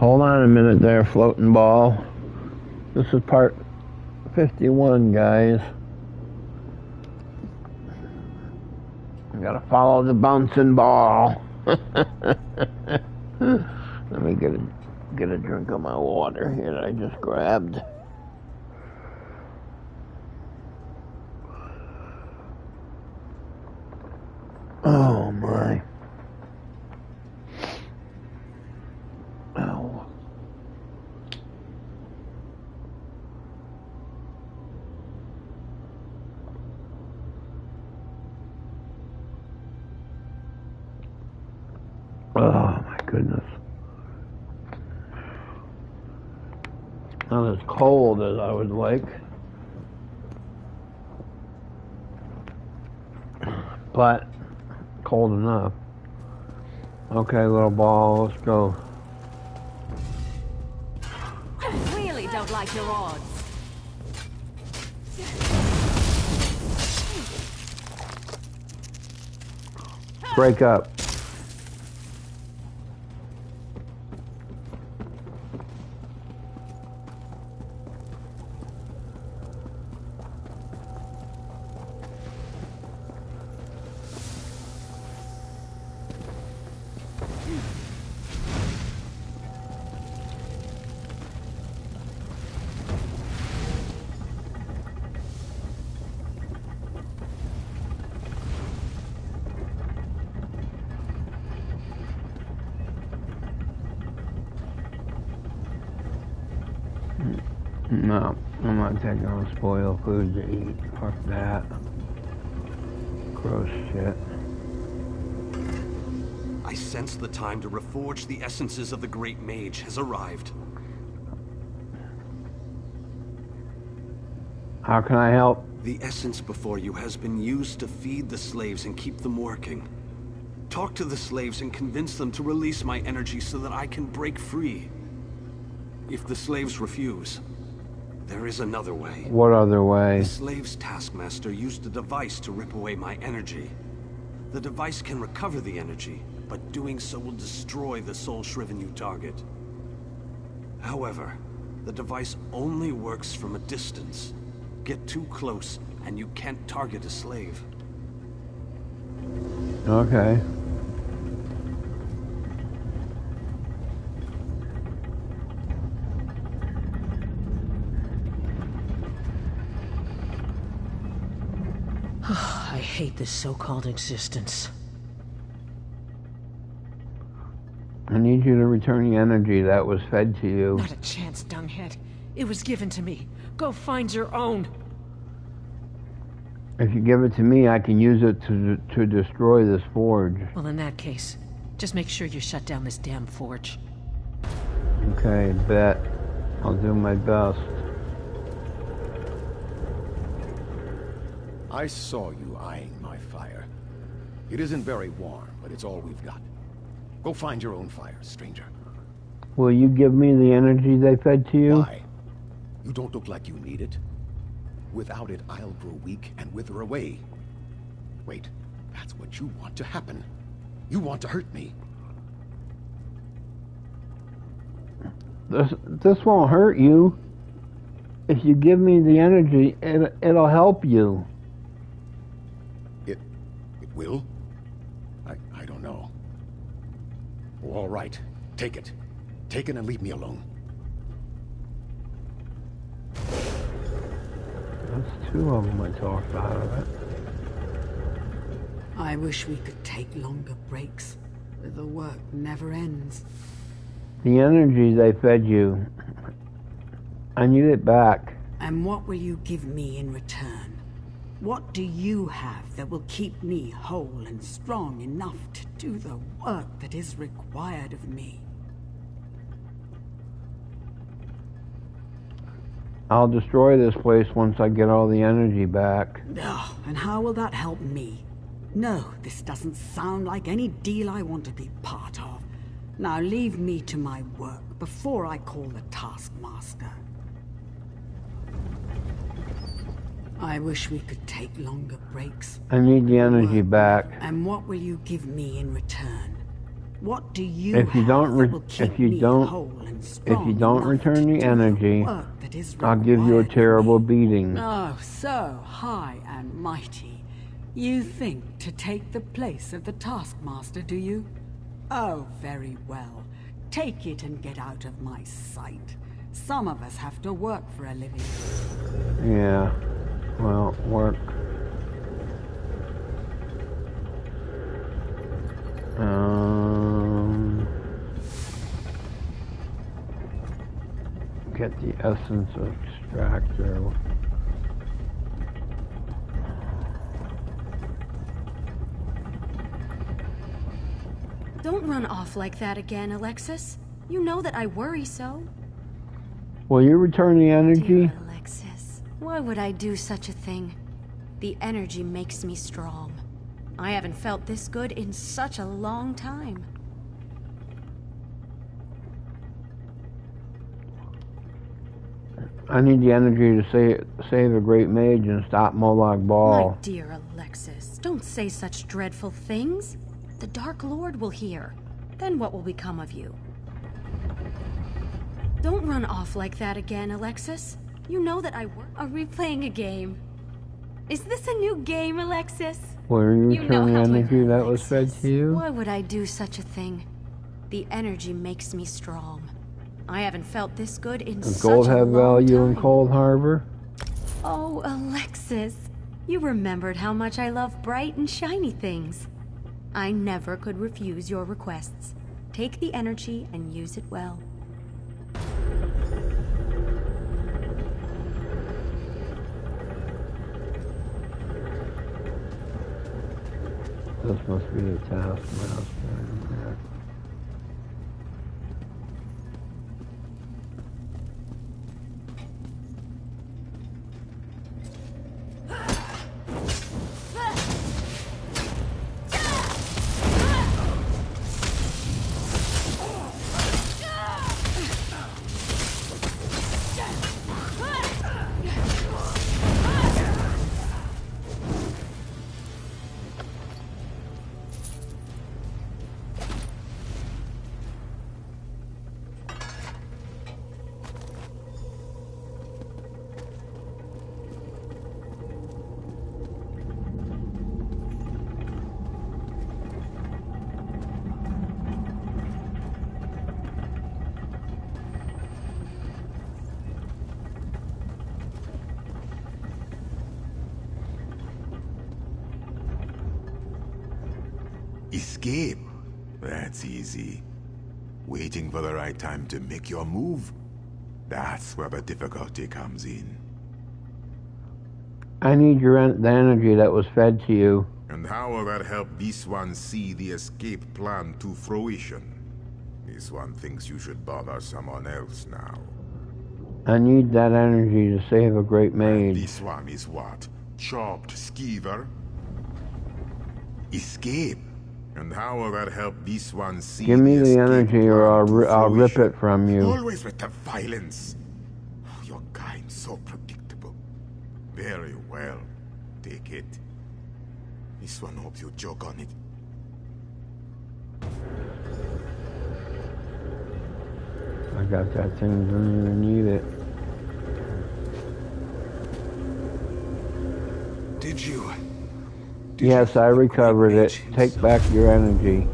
Hold on a minute there, floating ball. This is part 51, guys. I gotta follow the bouncing ball. Let me get a drink of my water here that I just grabbed. Oh my. Ow. Oh my goodness. Not as cold as I would like, but cold enough. Okay, little ball, let's go. I really don't like your odds. Break up. No, I'm not taking no spoiled food to eat. Fuck that. Gross shit. I sense the time to reforge the essences of the Great Mage has arrived. How can I help? The essence before you has been used to feed the slaves and keep them working. Talk to the slaves and convince them to release my energy so that I can break free. If the slaves refuse, there is another way. What other way? The slave's taskmaster used a device to rip away my energy. The device can recover the energy, but doing so will destroy the soul-shriven you target. However, the device only works from a distance. Get too close, and you can't target a slave. Okay. I hate this so-called existence. I need you to return the energy that was fed to you. Not a chance, dunghead. It was given to me. Go find your own. If you give it to me, I can use it to destroy this forge. Well, in that case, just make sure you shut down this damn forge. Okay, bet. I'll do my best. I saw you eyeing my fire. It isn't very warm, but it's all we've got. Go find your own fire, stranger. Will you give me the energy they fed to you? Why? You don't look like you need it. Without it, I'll grow weak and wither away. Wait, that's what you want to happen. You want to hurt me. This won't hurt you. If you give me the energy, it'll help you. It will? I don't know. Oh, all right, take it. Take it and leave me alone. That's two of them I talked out of it. I wish we could take longer breaks, but the work never ends. The energy they fed you, I need it back. And what will you give me in return? What do you have that will keep me whole and strong enough to do the work that is required of me? I'll destroy this place once I get all the energy back. Oh, and how will that help me? No, this doesn't sound like any deal I want to be part of. Now leave me to my work before I call the taskmaster. I wish we could take longer breaks. I need the energy back. And what will you give me in return? What do you If you don't have re- that will keep if you me don't- whole and if strong you don't enough return to the do energy, work that is I'll give you a required of terrible me? beating. Oh, so high and mighty. You think to take the place of the Taskmaster, do you? Oh, very well. Take it and get out of my sight. Some of us have to work for a living. Yeah. Well, work. Get the essence extractor. Don't run off like that again, Alexis. You know that I worry so. Will you return the energy? Dear Alexis, why would I do such a thing? The energy makes me strong. I haven't felt this good in such a long time. I need the energy to save a great mage and stop Molag Ball. My dear Alexis, don't say such dreadful things. The Dark Lord will hear. Then what will become of you? Don't run off like that again, Alexis. You know that I work. Are we playing a game? Is this a new game, Alexis? Will you You know return the how I energy am, that was fed Alexis. to you? Why would I do such a thing? The energy makes me strong. I haven't felt this good in Does such gold a have long value in time. Cold Harbor? Oh, Alexis, you remembered how much I love bright and shiny things. I never could refuse your requests. Take the energy and use it well. This must be the Taskmaster. Yeah. Escape? That's easy. Waiting for the right time to make your move? That's where the difficulty comes in. I need the energy that was fed to you. And how will that help this one see the escape plan to fruition? This one thinks you should bother someone else now. I need that energy to save a great And mage. this one is what? Chopped skeever? Escape? And how will that help this one see Give me the escape energy or plan to I'll rip fruition? it from you. Always with the violence. Oh, your kind so predictable. Very well. Take it. This one hopes you joke on it. I got that thing, don't even need it. Did you? Yes, I recovered it. Take back your energy.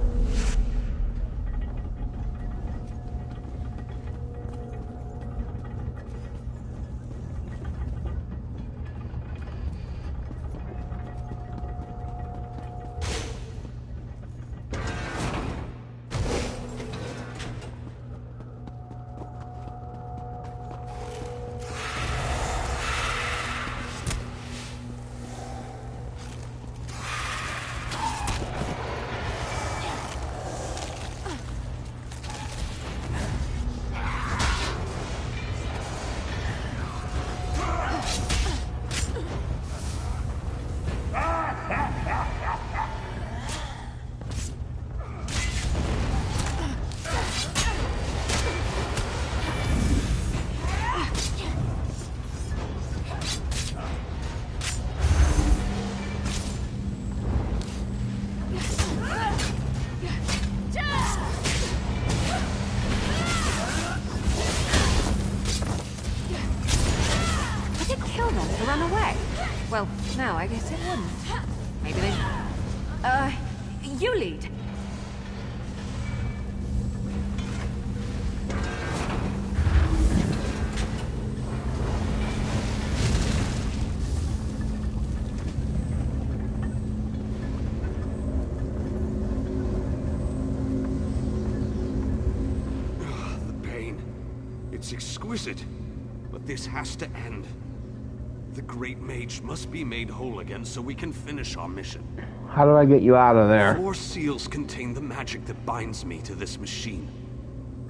Well, no, I guess it wouldn't. Maybe they... you lead. It's exquisite, but this has to end. The Great Mage must be made whole again so we can finish our mission. How do I get you out of there? 4 seals contain the magic that binds me to this machine.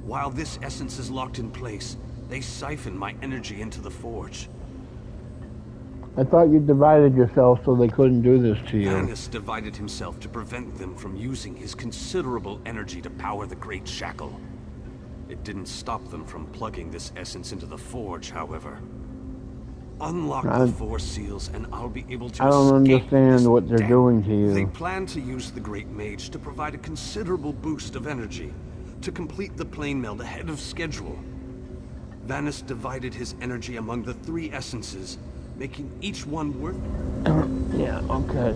While this essence is locked in place, they siphon my energy into the forge. I thought you divided yourself so they couldn't do this to you. Vanus divided himself to prevent them from using his considerable energy to power the Great Shackle. It didn't stop them from plugging this essence into the forge, however. Unlock the 4 seals and I'll be able to I don't escape understand this what they're death. doing to you. They plan to use the Great Mage to provide a considerable boost of energy to complete the plane meld ahead of schedule. Vanus divided his energy among the 3 essences, making each one worth... Yeah, okay.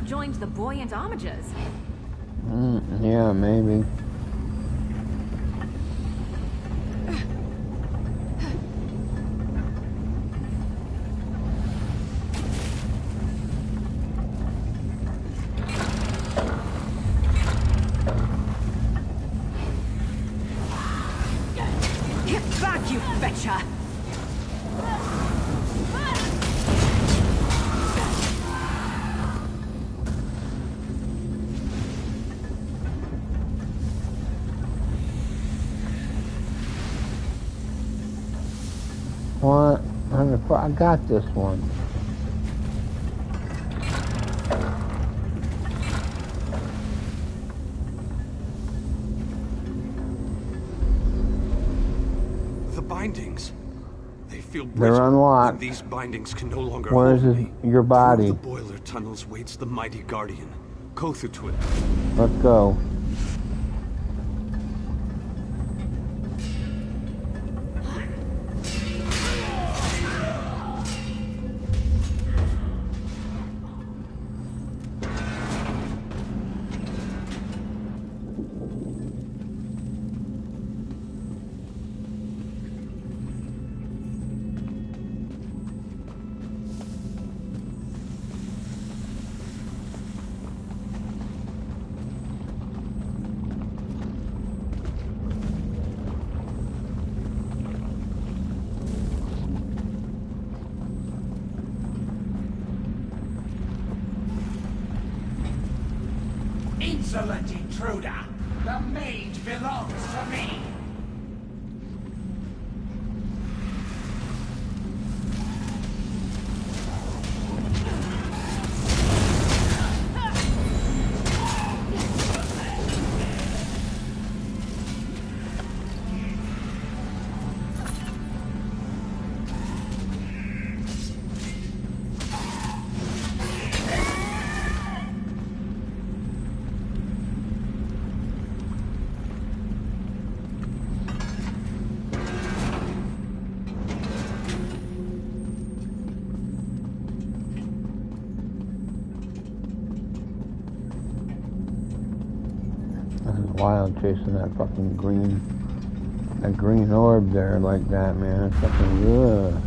Joined the buoyant homages. Yeah, maybe. Get back, you betcha! What? I got this one. The bindings. They feel They're brittle, unlocked. and these bindings can no longer Where is hold me. your body? Through the boiler tunnels waits the mighty guardian, Kothutwit. Let's go. Insolent intruder! The mage belongs to me! wild chasing that fucking green orb there like that, man. It's fucking good.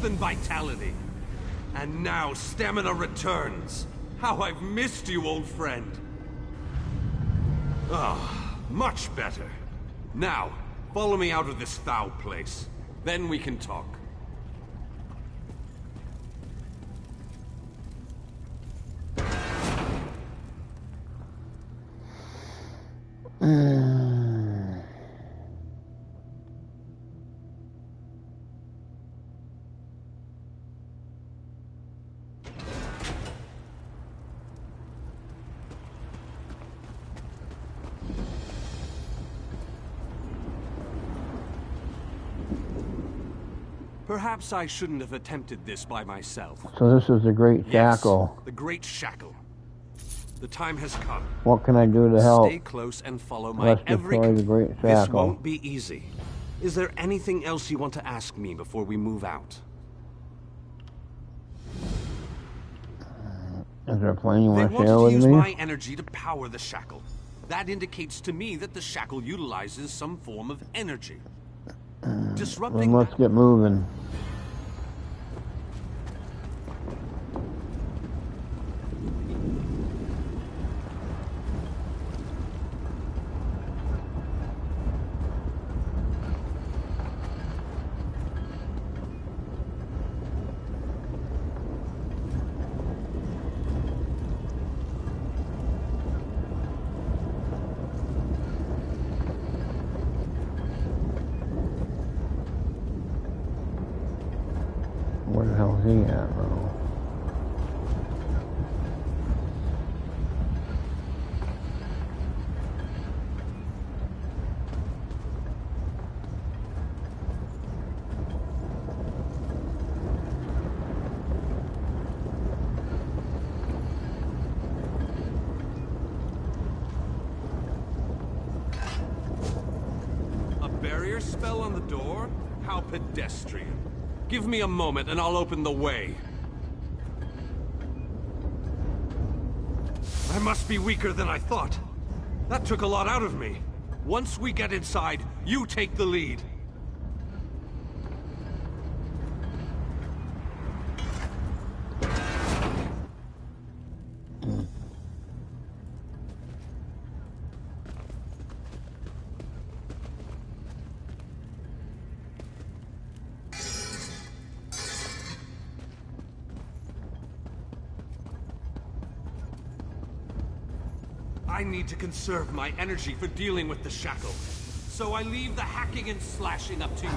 And vitality. And now stamina returns. How I've missed you, old friend. Ah, much better. Now, follow me out of this foul place. Then we can talk. Perhaps I shouldn't have attempted this by myself. So this is the Great Shackle. Yes, the Great Shackle. The time has come. What can I do to help? Stay close and follow my every... destroy the Great Shackle. This won't be easy. Is there anything else you want to ask me before we move out? Is there a plan you want to share They want with to use me? my energy to power the shackle. That indicates to me that the shackle utilizes some form of energy. Disrupting... Then let's get moving. Where the hell is he at, bro? A barrier spell on the door? How pedestrian. Give me a moment and I'll open the way. I must be weaker than I thought. That took a lot out of me. Once we get inside, you take the lead. I need to conserve my energy for dealing with the shackle. So I leave the hacking and slashing up to you.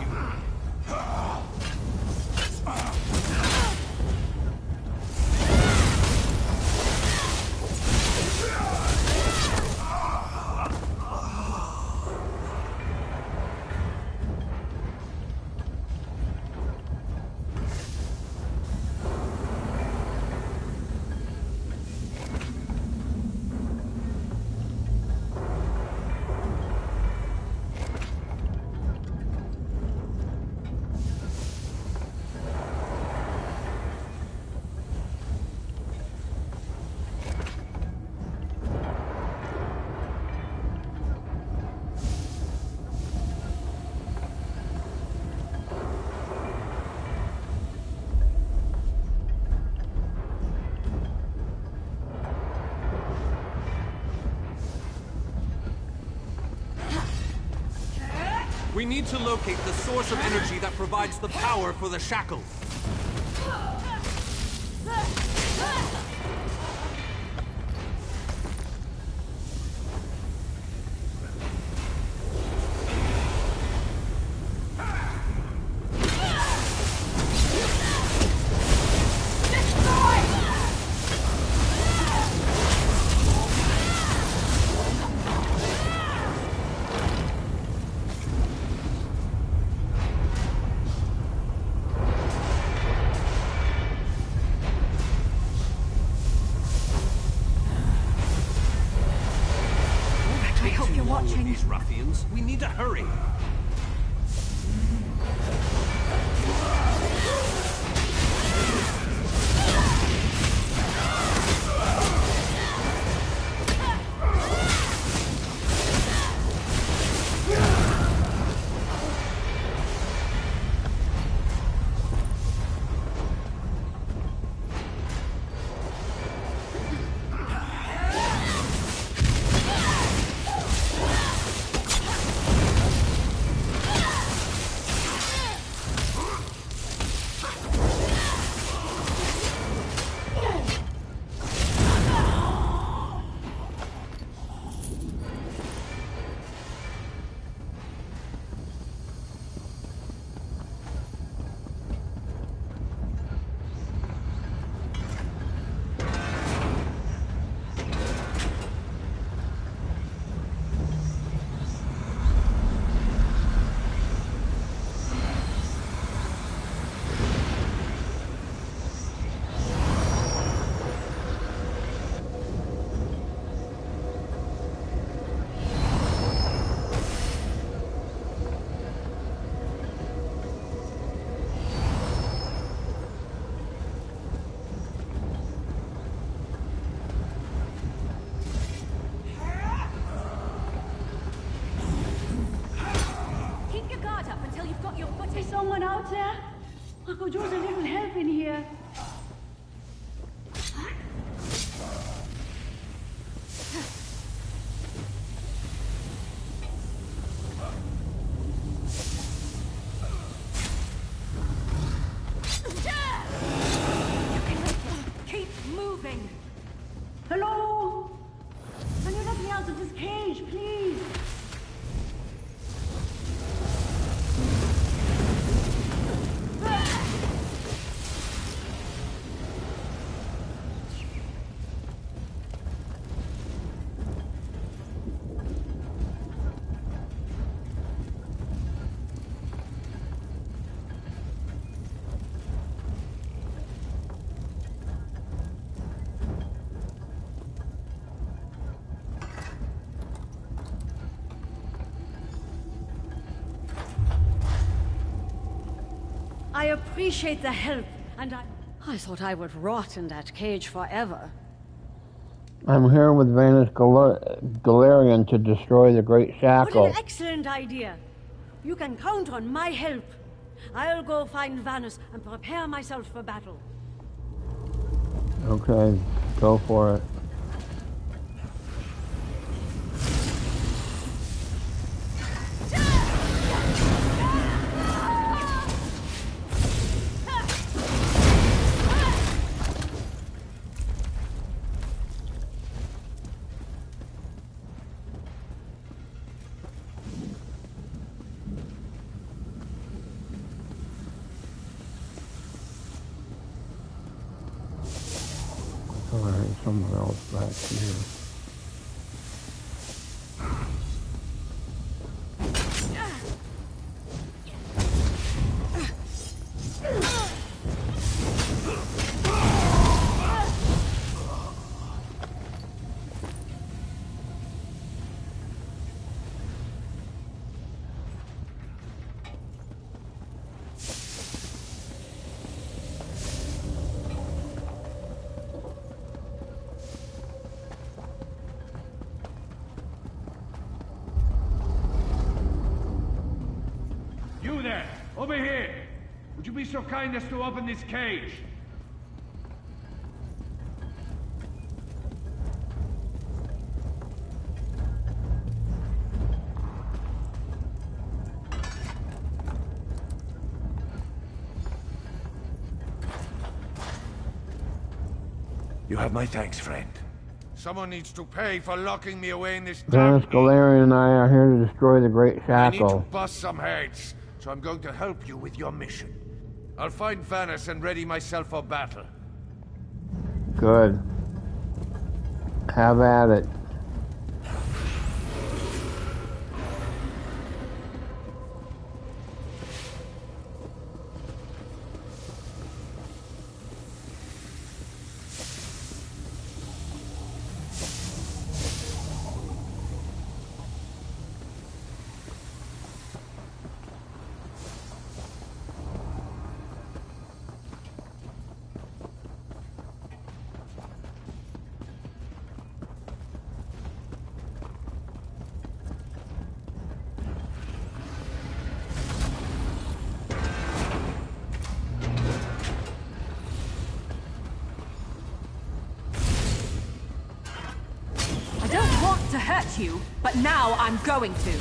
We need to locate the source of energy that provides the power for the shackle. bones. We need to hurry. Keep your guard up until you've got your footing. Is someone out there? I could use a little help in here. Keep moving. Hello? Can you let me out of this cage, please? I appreciate the help, and I thought I would rot in that cage forever. I'm here with Vanus Galarian to destroy the Great Shackle. What an excellent idea! You can count on my help. I'll go find Vanus and prepare myself for battle. Okay, go for it. Oh, I heard someone else back here. You there! Over here! Would you be so kind as to open this cage? You have my thanks, friend. Someone needs to pay for locking me away in this Vanus damn... Galarian and I are here to destroy the Great I need to Shackle. bust some heads, so I'm going to help you with your mission. I'll find Vanus and ready myself for battle. Good. Have at it. let you, but now I'm going to.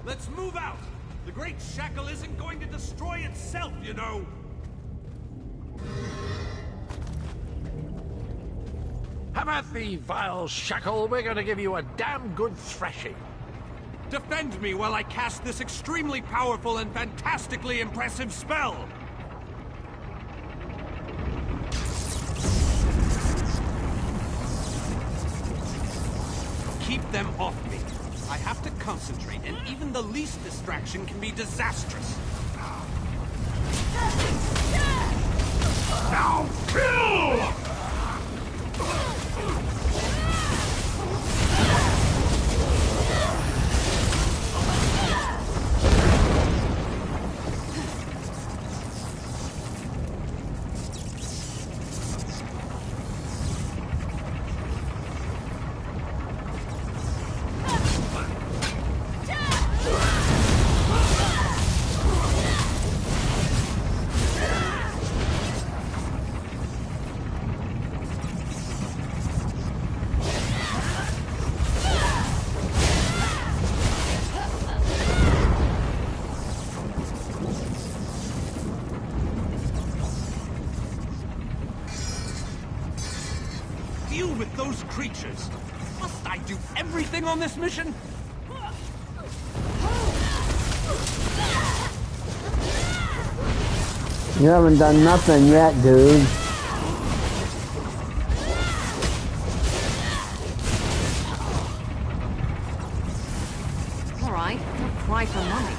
Let's move out! The Great Shackle isn't going to destroy itself, you know! Have at thee, vile shackle. We're gonna give you a damn good thrashing. Defend me while I cast this extremely powerful and fantastically impressive spell! Keep them off me. I have to concentrate, and even the least distraction can be disastrous. Now kill! creatures. Must I do everything on this mission? You haven't done nothing yet, dude. All right, don't cry for money.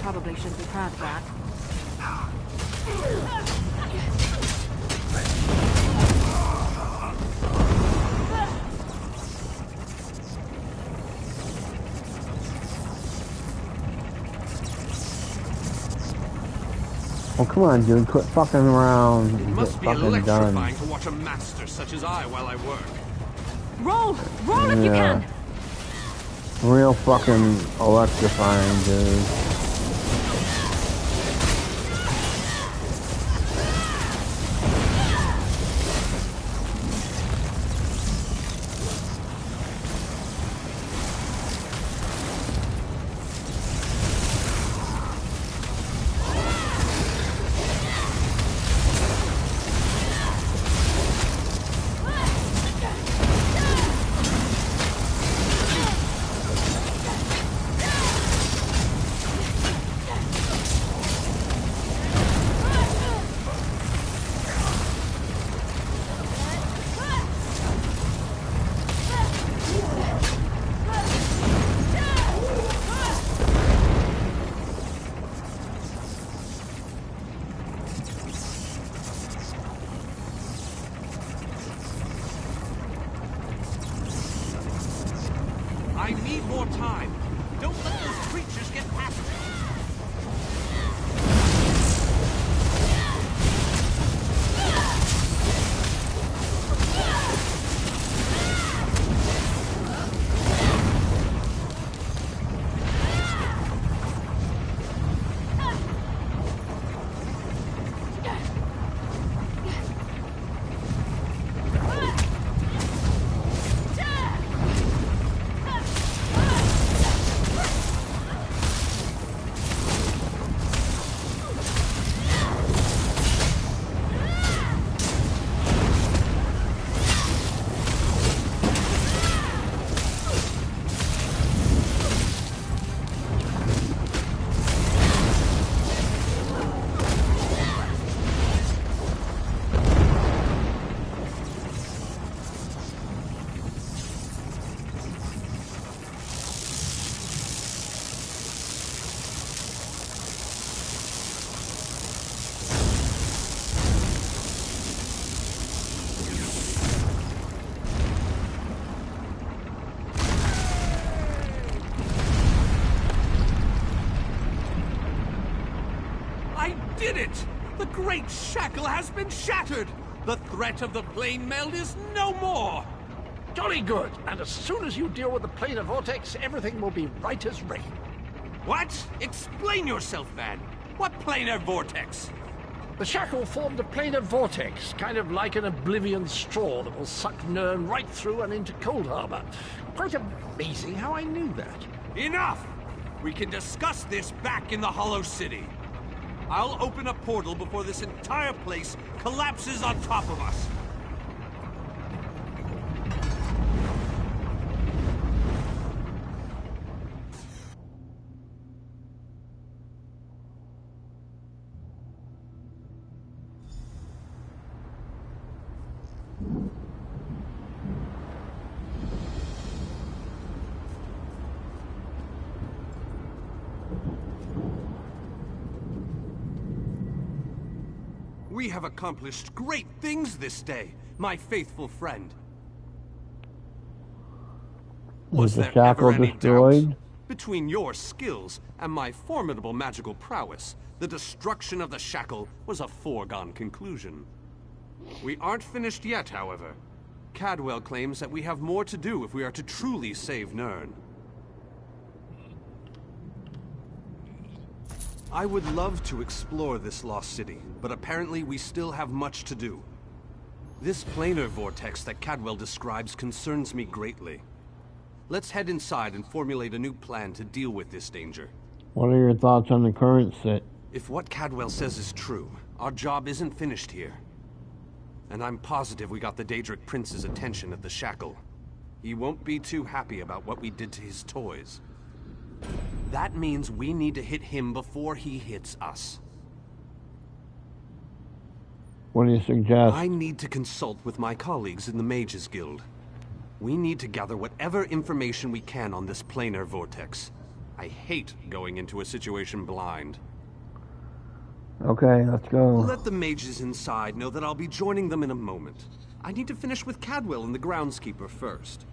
Probably shouldn't be proud of that. Oh, come on, dude. Quit fucking around. It must be fucking electrifying done. to watch a master such as I while I work. Roll! Roll if you can! Real fucking electrifying, dude. I need more time. Don't let those creatures get past me. Did it! The great shackle has been shattered! The threat of the plane meld is no more! Jolly good. And as soon as you deal with the planar vortex, everything will be right as rain. What? Explain yourself, then. What planar vortex? The shackle formed a planar vortex, kind of like an oblivion straw that will suck Nern right through and into Cold Harbor. Quite amazing how I knew that. Enough! We can discuss this back in the Hollow City. I'll open a portal before this entire place collapses on top of us. We have accomplished great things this day, my faithful friend. Was there ever any doubt? Between your skills and my formidable magical prowess, the destruction of the shackle was a foregone conclusion. We aren't finished yet, however. Cadwell claims that we have more to do if we are to truly save Nirn. I would love to explore this lost city, but apparently we still have much to do. This planar vortex that Cadwell describes concerns me greatly. Let's head inside and formulate a new plan to deal with this danger. What are your thoughts on the current sit? If what Cadwell says is true, our job isn't finished here. And I'm positive we got the Daedric Prince's attention at the shackle. He won't be too happy about what we did to his toys. That means we need to hit him before he hits us. What do you suggest? I need to consult with my colleagues in the Mages Guild. We need to gather whatever information we can on this planar vortex. I hate going into a situation blind. Okay, let's go. Let the mages inside know that I'll be joining them in a moment. I need to finish with Cadwell and the groundskeeper first.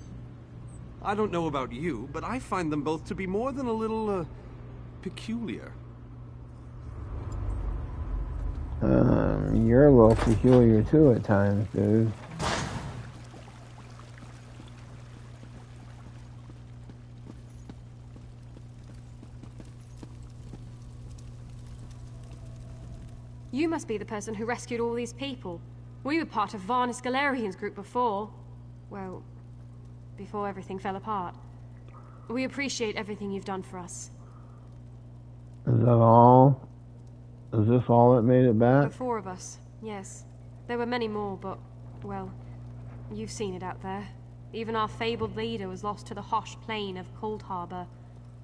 I don't know about you, but I find them both to be more than a little, peculiar. You're a little peculiar too at times, dude. You must be the person who rescued all these people. We were part of Varnus Galerian's group before. Well, before everything fell apart. We appreciate everything you've done for us. Is that all? Is this all that made it back? The four of us, yes. There were many more, but, well, you've seen it out there. Even our fabled leader was lost to the Hosh plain of Cold Harbor.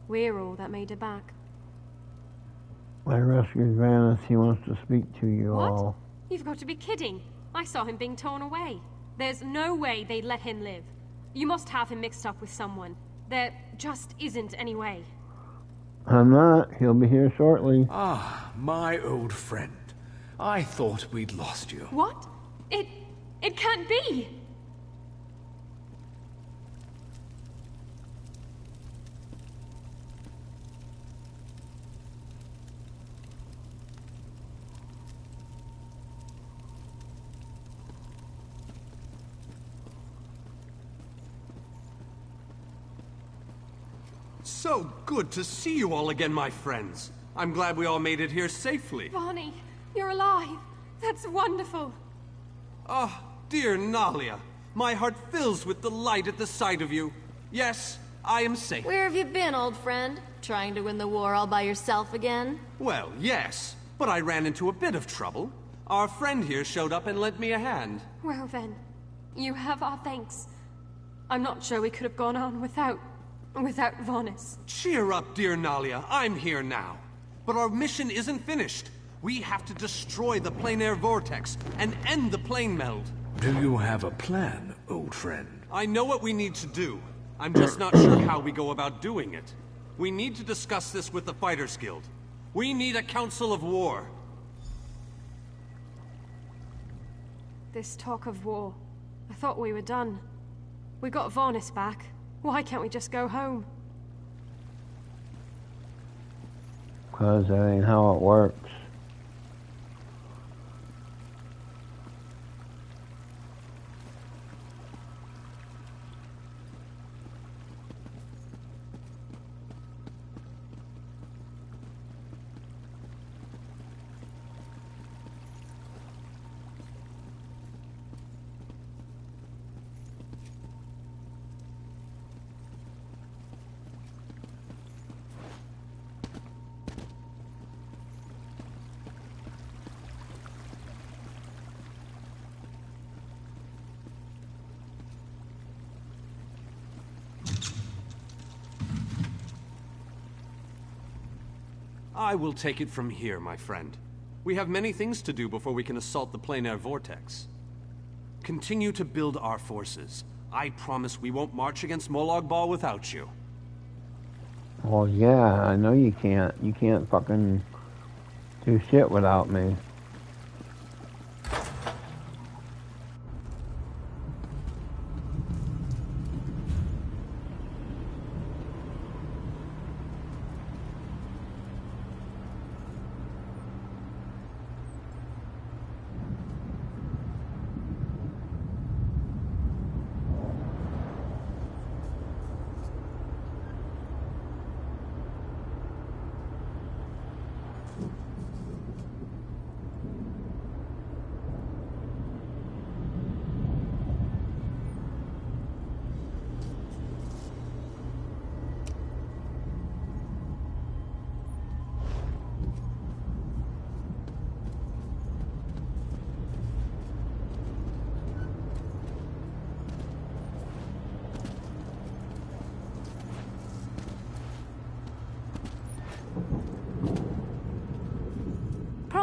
We're all that made it back. I rescued Vanus. He wants to speak to you all. What? You've got to be kidding. I saw him being torn away. There's no way they'd let him live. You must have him mixed up with someone. There just isn't any way. I'm not. He'll be here shortly. Ah, my old friend. I thought we'd lost you. What? It can't be! So good to see you all again, my friends. I'm glad we all made it here safely. Barney, you're alive. That's wonderful. Oh, dear Nalia. My heart fills with delight at the sight of you. Yes, I am safe. Where have you been, old friend? Trying to win the war all by yourself again? Well, yes, but I ran into a bit of trouble. Our friend here showed up and lent me a hand. Well then, you have our thanks. I'm not sure we could have gone on without Varnus. Cheer up, dear Nalia. I'm here now. But our mission isn't finished. We have to destroy the planar vortex and end the plane meld. Do you have a plan, old friend? I know what we need to do. I'm just not sure how we go about doing it. We need to discuss this with the Fighters Guild. We need a council of war. This talk of war. I thought we were done. We got Varnus back. Why can't we just go home? 'Cause that ain't how it works. I will take it from here, my friend. We have many things to do before we can assault the planar vortex. Continue to build our forces. I promise we won't march against Molag Bal without you. Well, yeah, I know you can't. You can't fucking do shit without me.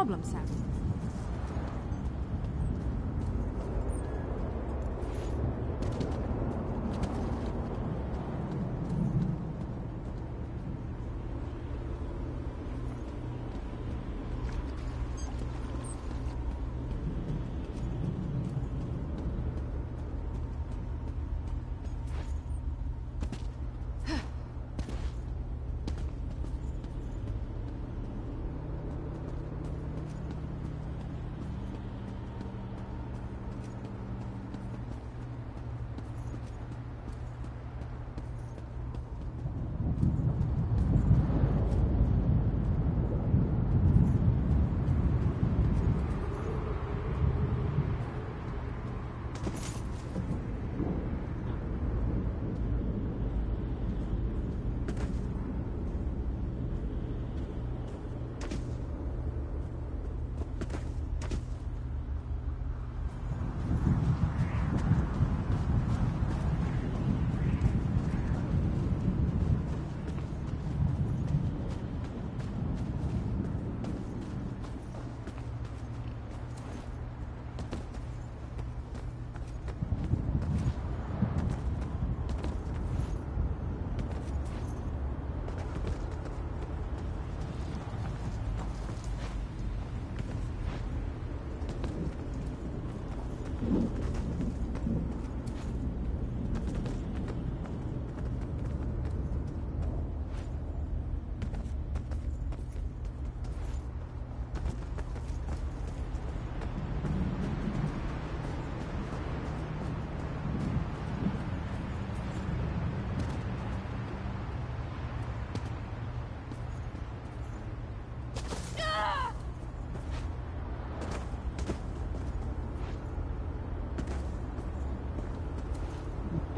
problem, Sam?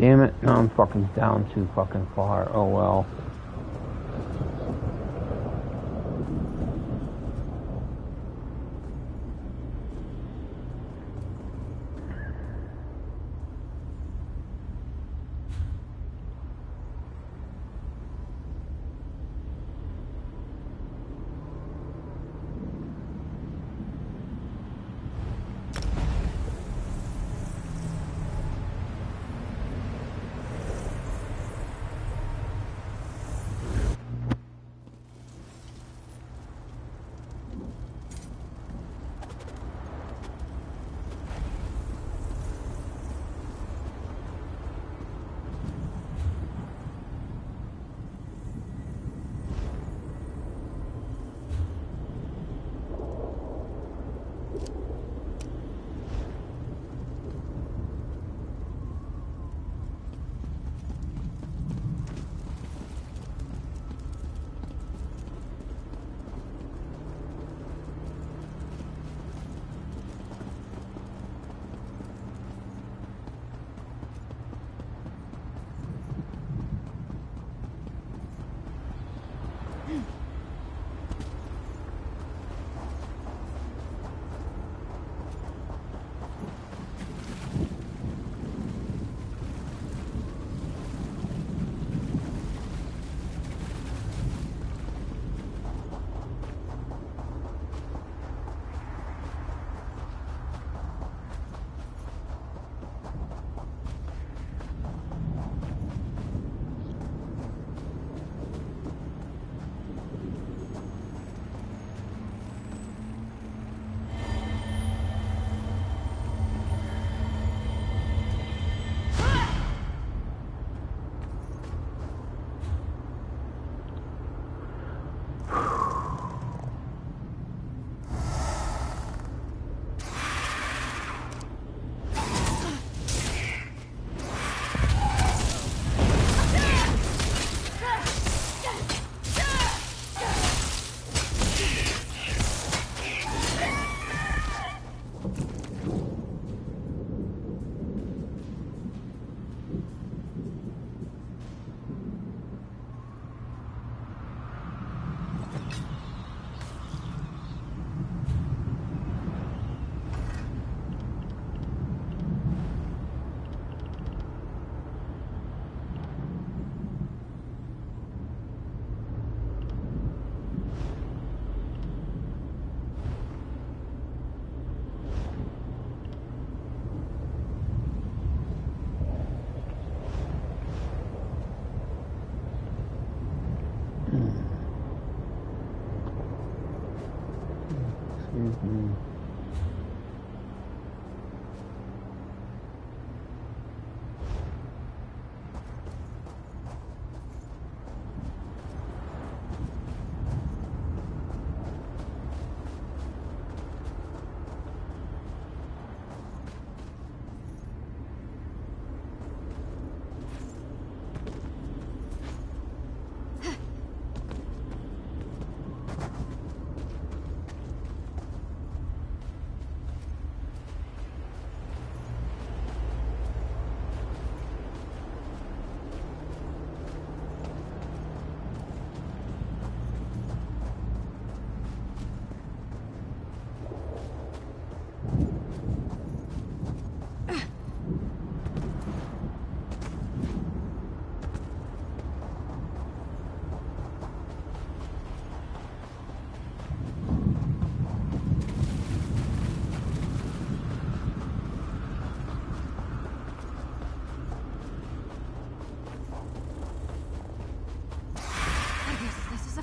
Damn it, now I'm fucking down too fucking far. Oh well.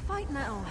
Fight now.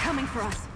Coming for us.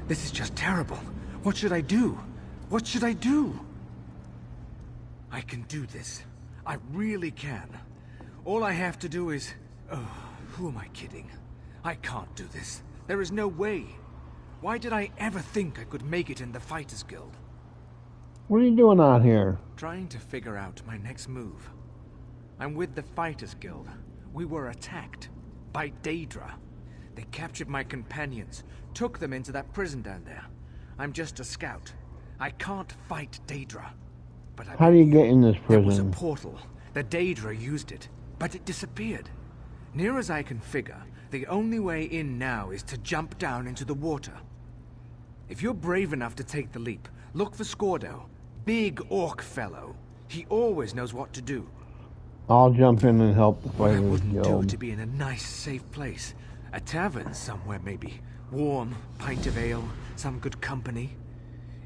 This is just terrible. What should I do? What should I do? I can do this. I really can. All I have to do is... Oh, who am I kidding? I can't do this. There is no way. Why did I ever think I could make it in the Fighters Guild? What are you doing out here? Trying to figure out my next move. I'm with the Fighters Guild. We were attacked by Daedra. They captured my companions, took them into that prison down there. I'm just a scout. I can't fight Daedra. But How do you get in this there was a prison? portal. The Daedra used it, but it disappeared. Near as I can figure, the only way in now is to jump down into the water. If you're brave enough to take the leap, look for Scordo. Big orc fellow. He always knows what to do. I'll jump in and help the What I Fighters wouldn't do Guild. to be in a nice, safe place. A tavern somewhere, maybe. Warm, pint of ale, some good company.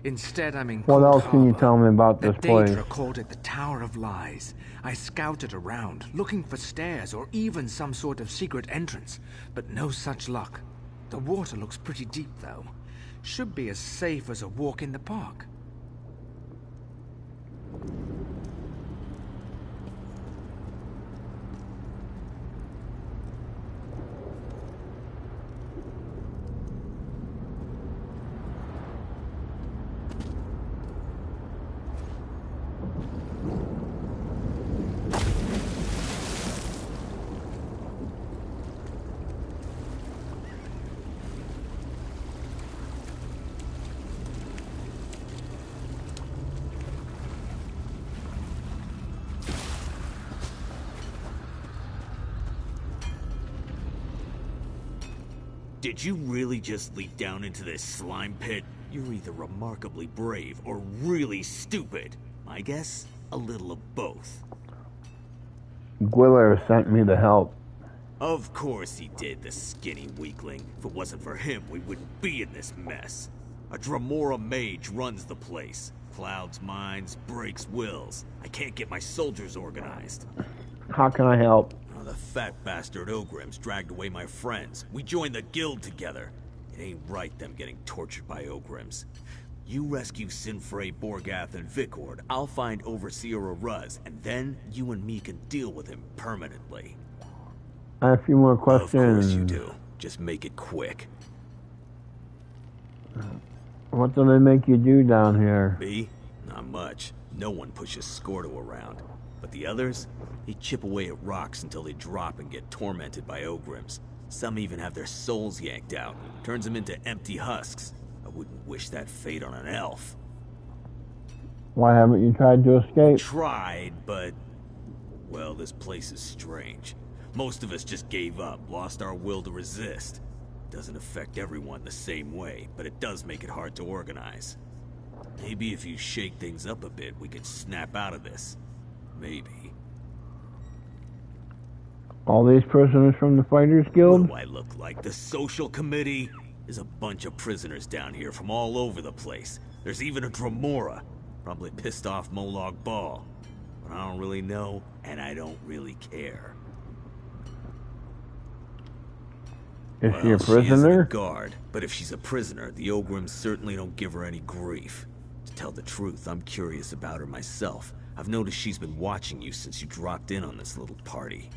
Instead, I'm in What Cold else can you Harbor. tell me about The this place? Daedra called it the Tower of Lies. I scouted around, looking for stairs or even some sort of secret entrance, but no such luck. The water looks pretty deep, though. Should be as safe as a walk in the park. Did you really just leap down into this slime pit? You're either remarkably brave or really stupid. I guess a little of both. Gwiller sent me to help. Of course he did, the skinny weakling. If it wasn't for him, we wouldn't be in this mess. A Dremora mage runs the place. Clouds minds, breaks wills. I can't get my soldiers organized. How can I help? Oh, the fat bastard Ogrims dragged away my friends. We joined the guild together. It ain't right them getting tortured by Ogrims. You rescue Sinfrey, Borgath, and Vikord. I'll find Overseer Aruz, and then you and me can deal with him permanently. I have a few more questions. Of course you do. Just make it quick. What do they make you do down here? Me? Not much. No one pushes Scordo around. But the others? They chip away at rocks until they drop and get tormented by Ogrims. Some even have their souls yanked out. Turns them into empty husks. I wouldn't wish that fate on an elf. Why haven't you tried to escape? Tried, but... well, this place is strange. Most of us just gave up, lost our will to resist. Doesn't affect everyone the same way, but it does make it hard to organize. Maybe if you shake things up a bit, we could snap out of this. Maybe. All these prisoners from the Fighters Guild? What do I look like? The social committee? There's a bunch of prisoners down here from all over the place. There's even a Dremora. Probably pissed off Molag Bal. But I don't really know, and I don't really care. Is she a She isn't a prisoner? guard, but if she's a prisoner, the Ogrims certainly don't give her any grief. To tell the truth, I'm curious about her myself. I've noticed she's been watching you since you dropped in on this little party.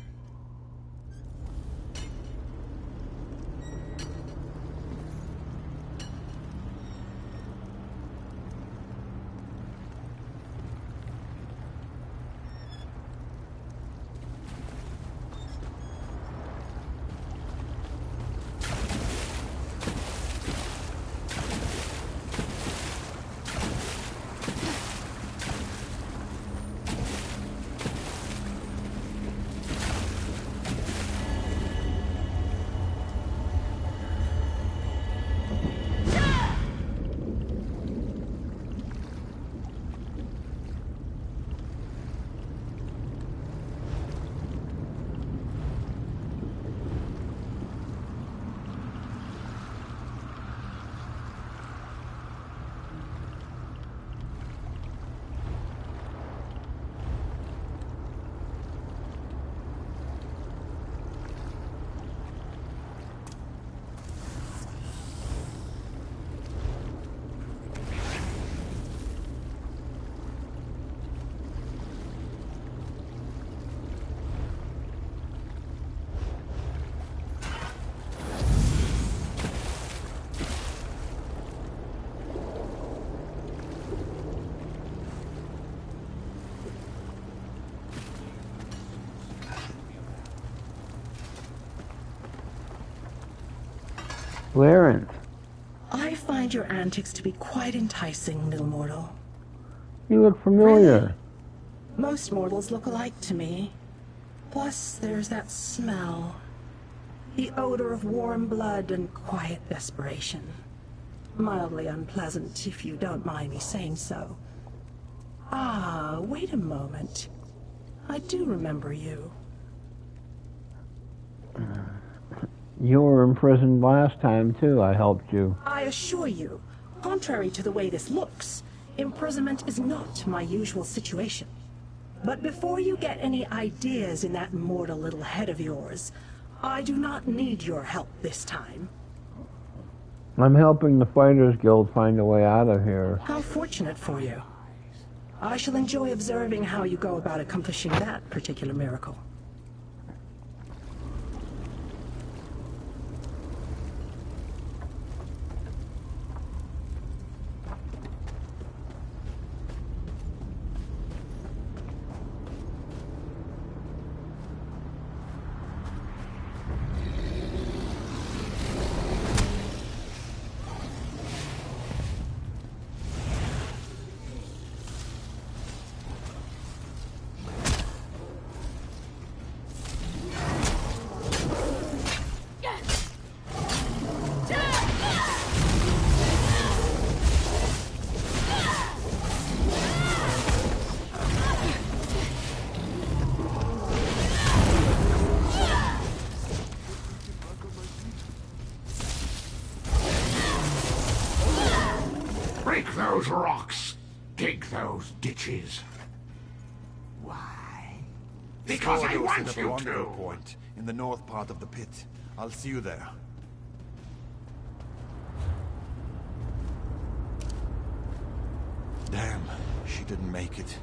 Clarence, I find your antics to be quite enticing, little mortal. you look familiar. Most mortals look alike to me. Plus, there's that smell. The odor of warm blood and quiet desperation. Mildly unpleasant, if you don't mind me saying so. Ah, wait a moment. I do remember you. You were imprisoned last time, too. I helped you. I assure you, contrary to the way this looks, imprisonment is not my usual situation. But before you get any ideas in that mortal little head of yours, I do not need your help this time. I'm helping the Fighters Guild find a way out of here. How fortunate for you. I shall enjoy observing how you go about accomplishing that particular miracle. Break those rocks. Dig those ditches. Why? Because I want at a you rendezvous to. point in the north part of the pit. I'll see you there. Damn, she didn't make it.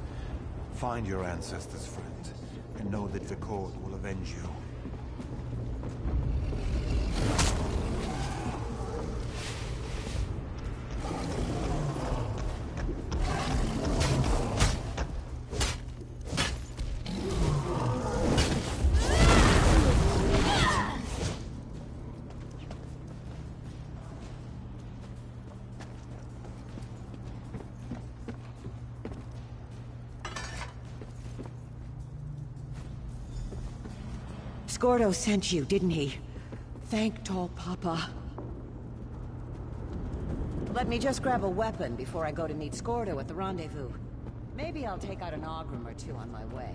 Find your ancestors, friend, and know that the Court will avenge you. Scordo sent you, didn't he? Thank Tall Papa. Let me just grab a weapon before I go to meet Scordo at the rendezvous. Maybe I'll take out an Ogrim or two on my way.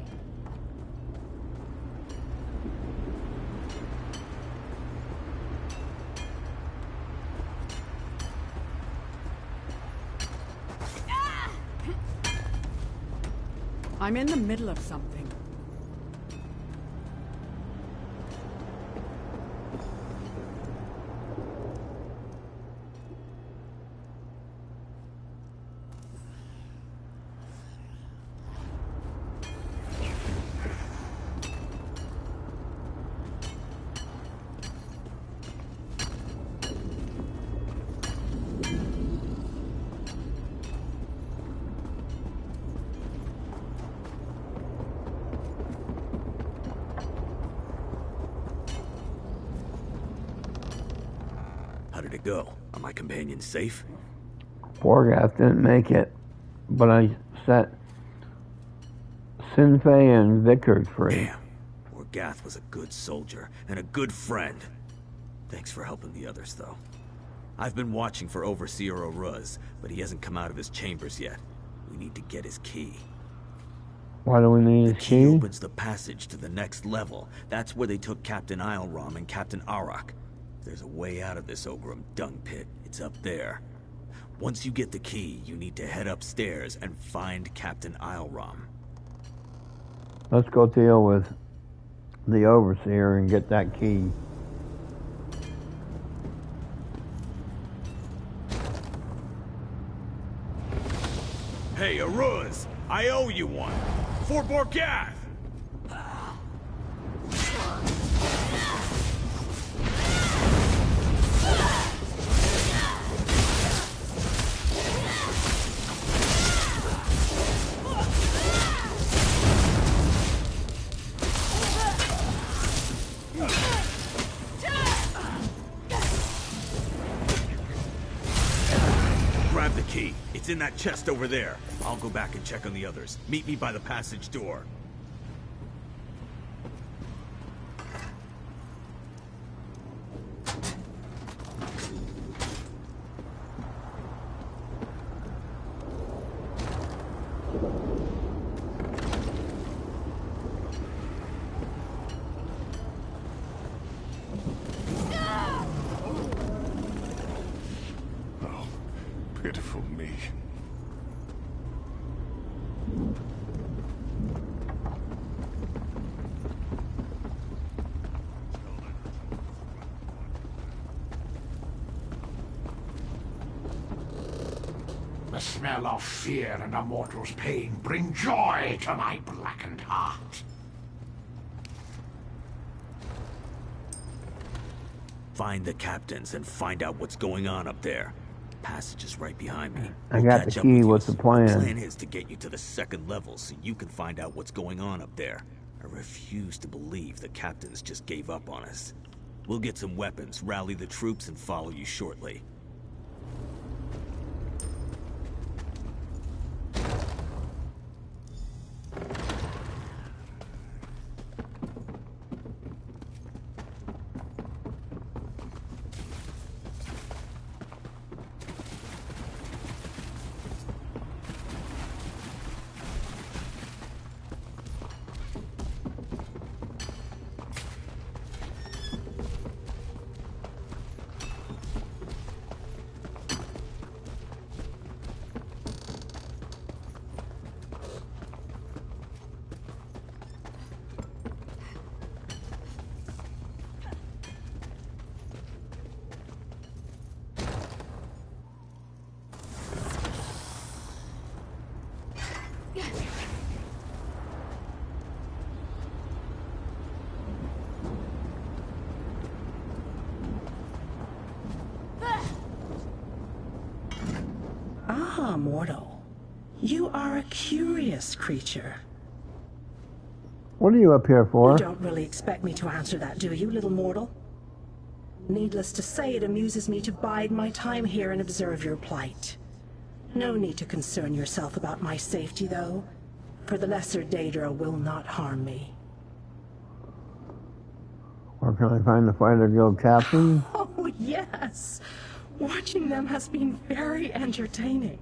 I'm in the middle of something. How did it go? Are my companions safe? Forgath didn't make it, but I set Sinfei and Vickers free. Damn. Forgath was a good soldier and a good friend. Thanks for helping the others, though. I've been watching for Overseer Oruz, but he hasn't come out of his chambers yet. We need to get his key. Why do we need his key? The key opens the passage to the next level. That's where they took Captain Isleram and Captain Arak. There's a way out of this Ogrim dung pit. It's up there. Once you get the key, you need to head upstairs and find Captain Isleram. Let's go deal with the Overseer and get that key. Hey, Oruz! I owe you one! For Forgath! Grab the key. It's in that chest over there. I'll go back and check on the others. Meet me by the passage door. Oh, pitiful me. The smell of fear and a mortal's pain bring joy to my blackened heart. Find the captains and find out what's going on up there. Passage is right behind me. I got the key. What's the plan? The plan is to get you to the second level so you can find out what's going on up there. I refuse to believe the captains just gave up on us. We'll get some weapons, rally the troops, and follow you shortly. Ah, mortal. You are a curious creature. What are you up here for? You don't really expect me to answer that, do you, little mortal? Needless to say, it amuses me to bide my time here and observe your plight. No need to concern yourself about my safety, though, for the Lesser Daedra will not harm me. Where can I find the Fighter Guild captain? Oh, yes! Watching them has been very entertaining.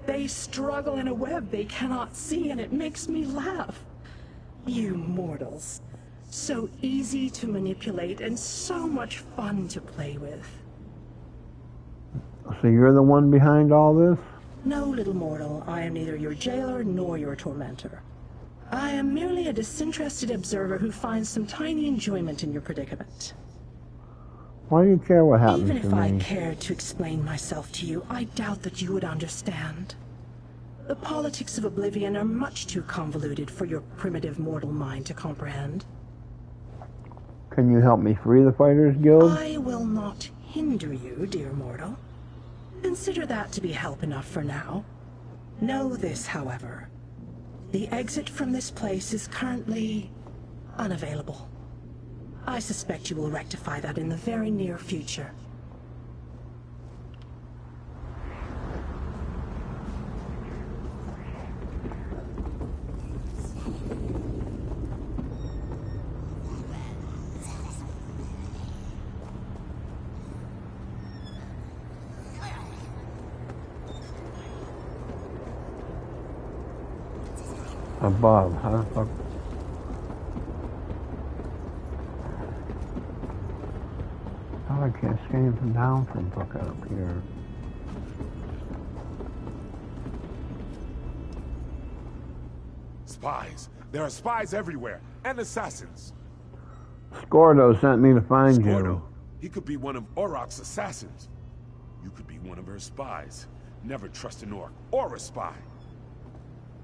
They struggle in a web they cannot see, and it makes me laugh. You mortals. So easy to manipulate and so much fun to play with. So you're the one behind all this? No, little mortal, I am neither your jailer nor your tormentor. I am merely a disinterested observer who finds some tiny enjoyment in your predicament. Why do you care what happens to me? Even if I cared to explain myself to you, I doubt that you would understand. The politics of Oblivion are much too convoluted for your primitive mortal mind to comprehend. Can you help me free the Fighters Guild? I will not hinder you, dear mortal. Consider that to be help enough for now. Know this, however. The exit from this place is currently unavailable. I suspect you will rectify that in the very near future. Above. How the fuck? Oh, I can't see anything down from fucking up here. Spies. There are spies everywhere, and assassins. Scordo sent me to find Scordo. you. He could be one of Oroc's assassins. You could be one of her spies. Never trust an Orc or a spy.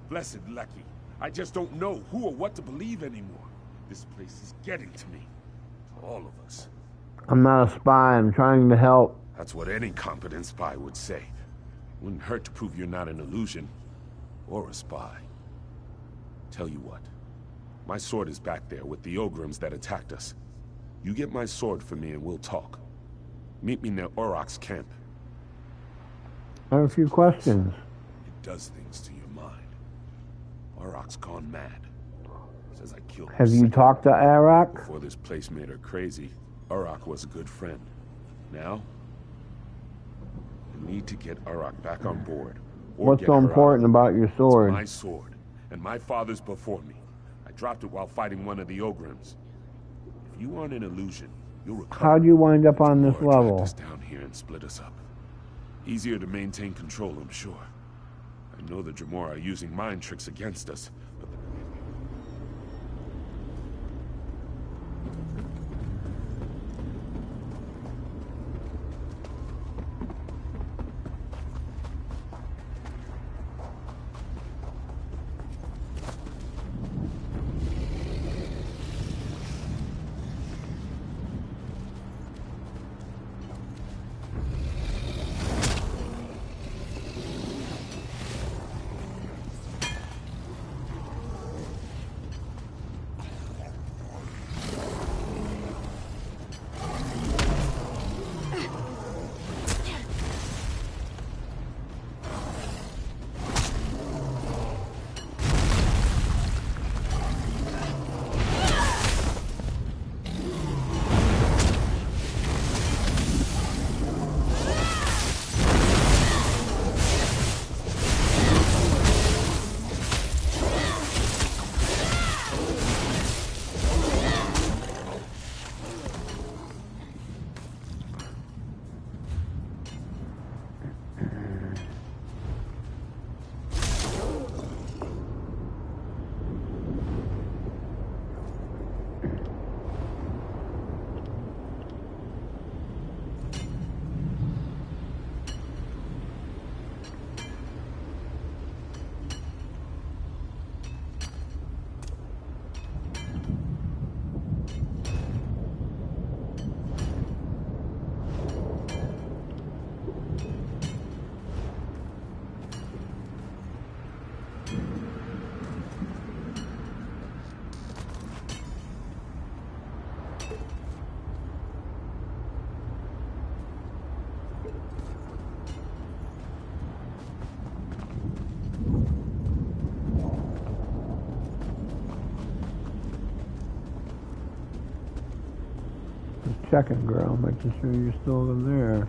Blessed Lecky. I just don't know who or what to believe anymore. This place is getting to me. To all of us. I'm not a spy. I'm trying to help. That's what any competent spy would say. Wouldn't hurt to prove you're not an illusion. Or a spy. Tell you what. My sword is back there with the Ogrims that attacked us. You get my sword for me and we'll talk. Meet me near Oroc's camp. I have a few questions. It does things to your mind. Oroc's gone mad. Says I killed Have you talked to Arak? Before this place made her crazy, Orok was a good friend. Now, I need to get Orok back on board. What's so important about your sword? It's my sword, and my father's before me. I dropped it while fighting one of the Ogrims. If you aren't an illusion, you'll recover. How'd you wind up on this level? Us down here and split us up. Easier to maintain control, I'm sure. I know the Dremora are using mind tricks against us, but Checking, girl, making sure you're still in there.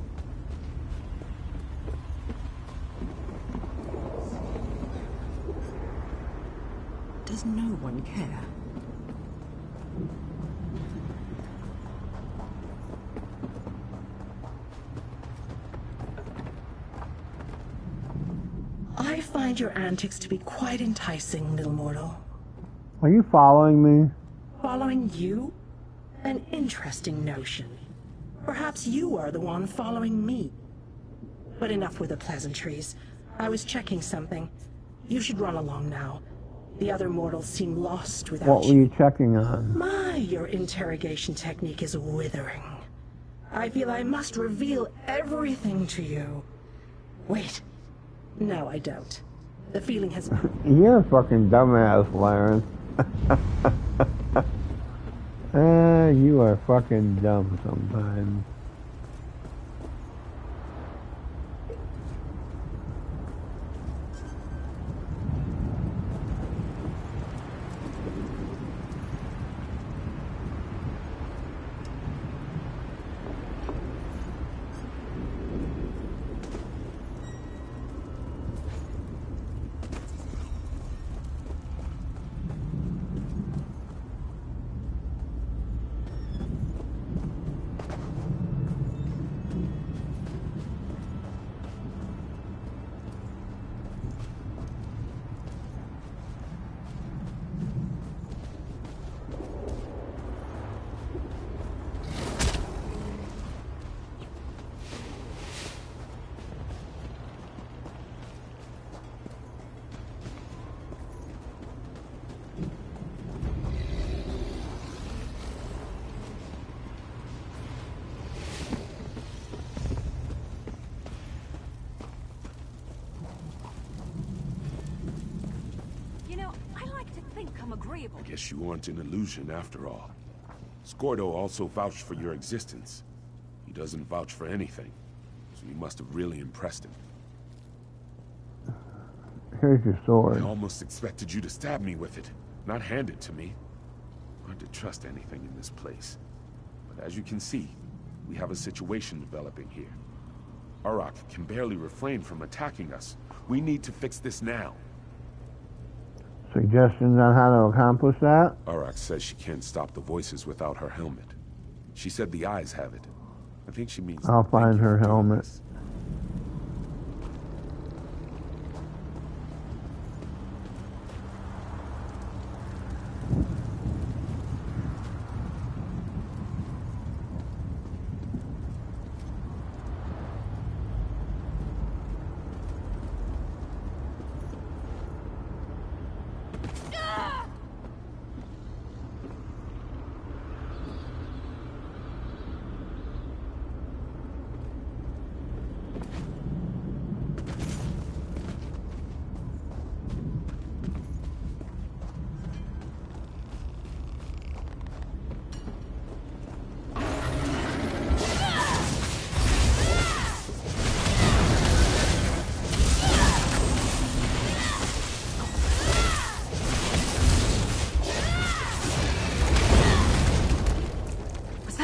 Does no one care? I find your antics to be quite enticing, little mortal. Are you following me? Following you? An interesting notion. Perhaps you are the one following me. But enough with the pleasantries. I was checking something. You should run along now. The other mortals seem lost without you. What were you checking on? My, your interrogation technique is withering. I feel I must reveal everything to you. Wait. No, I don't. The feeling has... You're a fucking dumbass, Laren. You are fucking dumb sometimes. become agreeable. I guess you aren't an illusion after all. Scordo also vouched for your existence. He doesn't vouch for anything, so you must have really impressed him. Here's your sword. I almost expected you to stab me with it, not hand it to me. Hard to trust anything in this place. But as you can see, we have a situation developing here. Arak can barely refrain from attacking us. We need to fix this now. Suggestions on how to accomplish that? Arak says she can't stop the voices without her helmet. She said the eyes have it. I think she means... I'll find her helmet.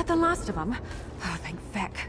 The last of them? Oh, thank feck.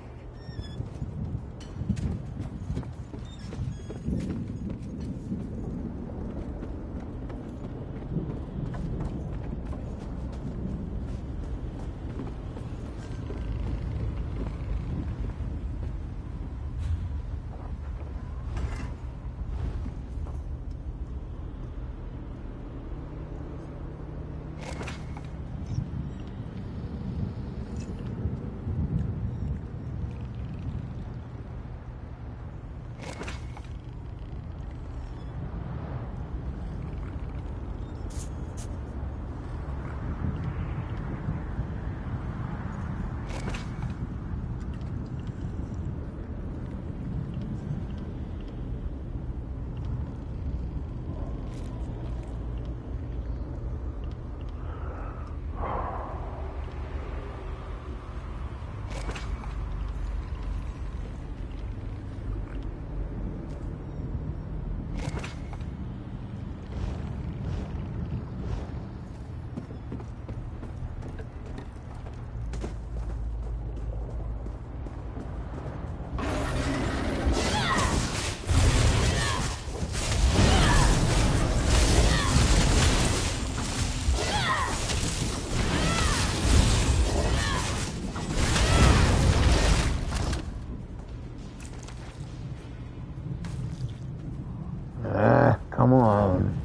Come on.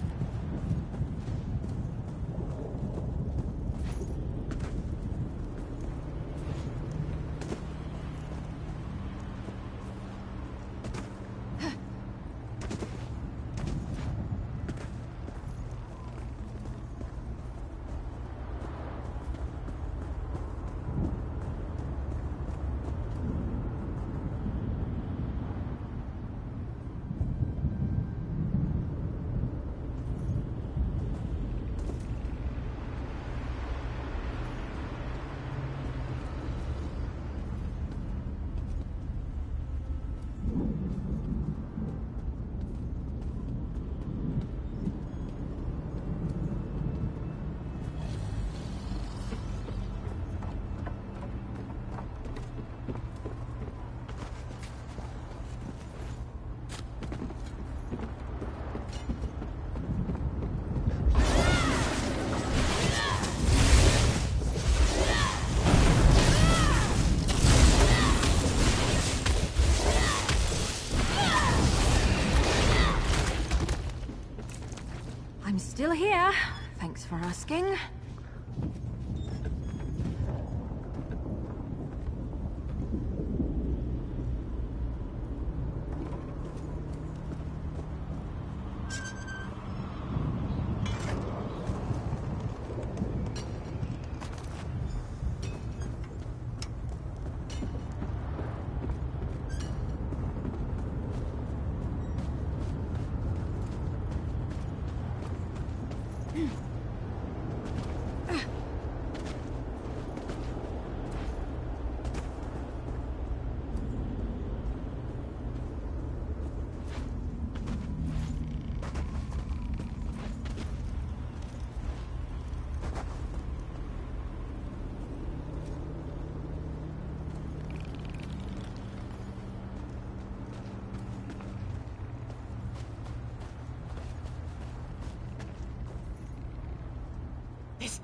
I'm still here. Thanks for asking.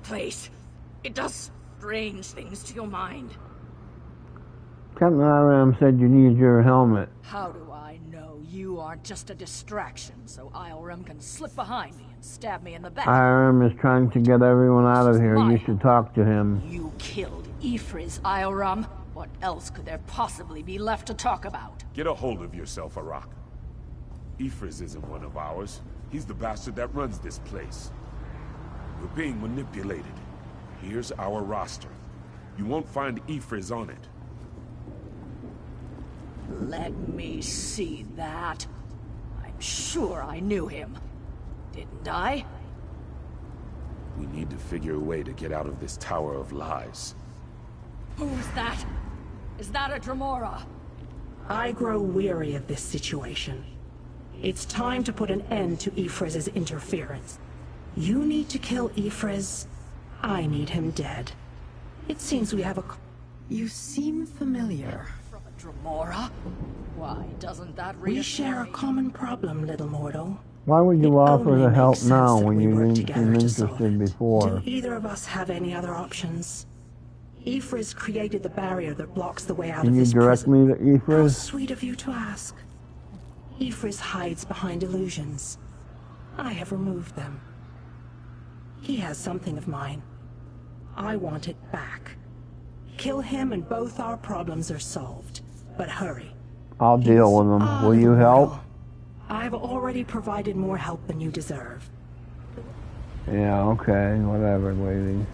place. It does strange things to your mind. Captain Iram said you need your helmet. How do I know you aren't just a distraction so Iram can slip behind me and stab me in the back? Iram is trying to get everyone out of here. You should talk to him. You killed Ifriz, Iram. What else could there possibly be left to talk about? Get a hold of yourself, Arak. Ifriz isn't one of ours. He's the bastard that runs this place. We're being manipulated. Here's our roster. You won't find Ifriz on it. Let me see that. I'm sure I knew him. Didn't I? We need to figure a way to get out of this tower of lies. Who's that? Is that a Dremora? I grow weary of this situation. It's time to put an end to Ifriz's interference. You need to kill Ifriz. I need him dead. It seems we have a... You seem familiar. From a Dremora? Why, doesn't that We share a common problem, little mortal. Why would you offer only the help makes now sense that when we you work didn't together seem to solve interested before? Do either of us have any other options? Ifriz created the barrier that blocks the way out Can of you this direct prison. me to Ifriz? How sweet of you to ask. Ifriz hides behind illusions. I have removed them. He has something of mine. I want it back. Kill him and both our problems are solved. But hurry. I'll deal with them. Will you help? I've already provided more help than you deserve. Yeah, okay. Whatever, lady.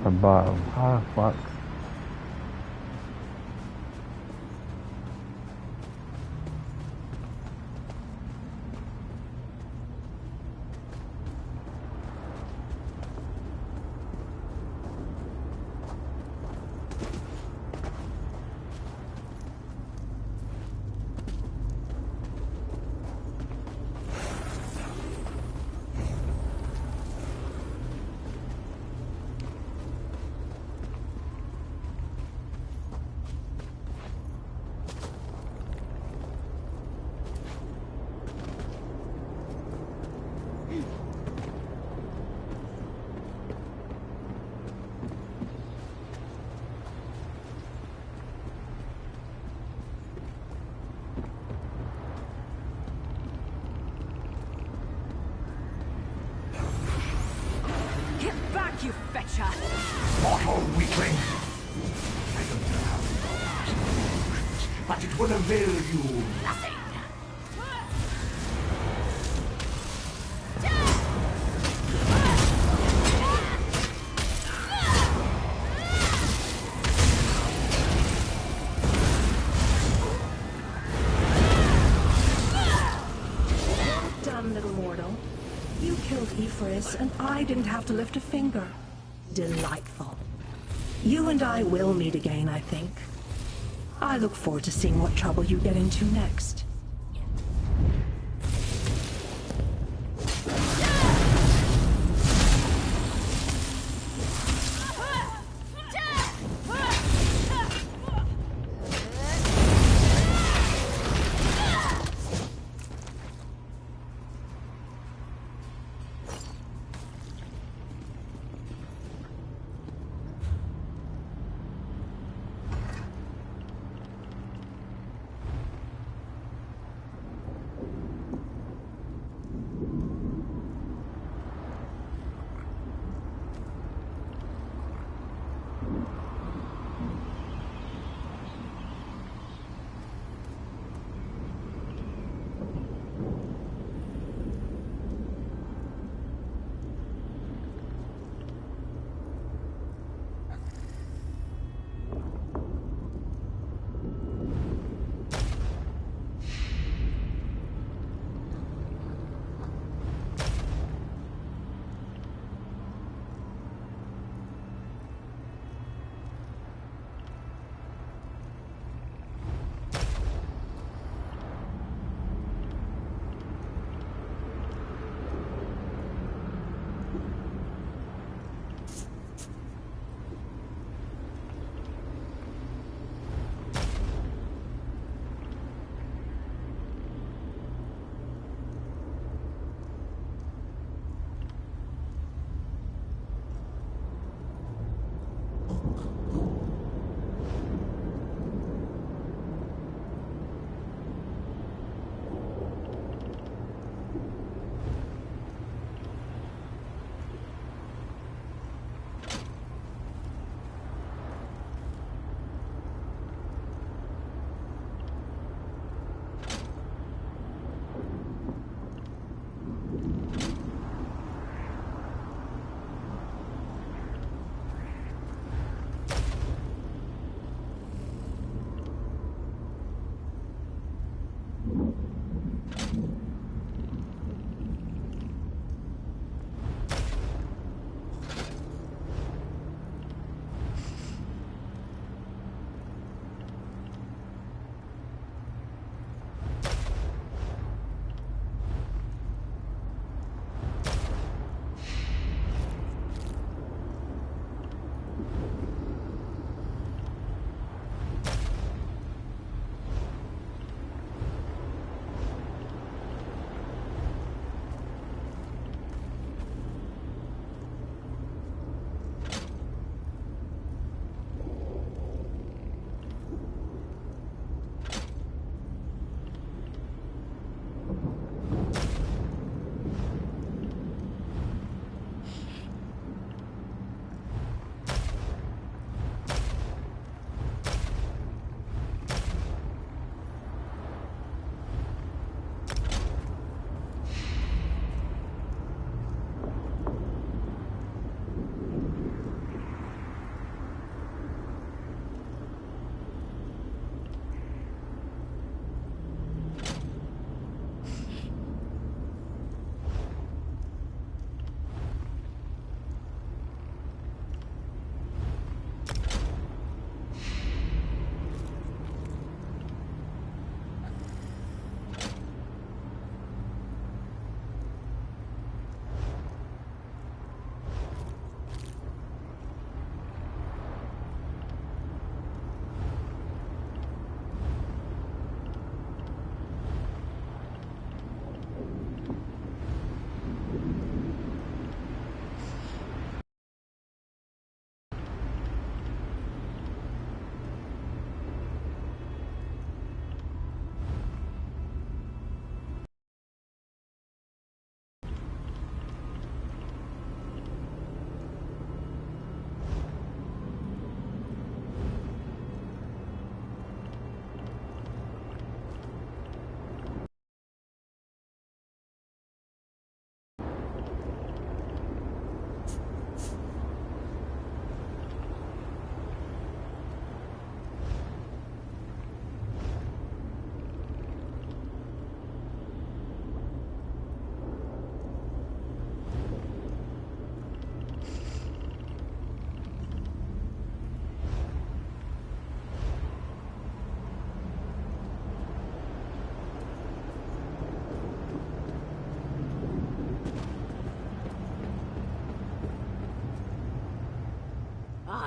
Above. Ah, fuck. You fetcher! Mortal weakling! I don't know how you know past illusions, but it will avail you nothing. Done, little mortal. You killed Ifriz, and I didn't have to lift a finger. Delightful. You and I will meet again, I think. I look forward to seeing what trouble you get into next.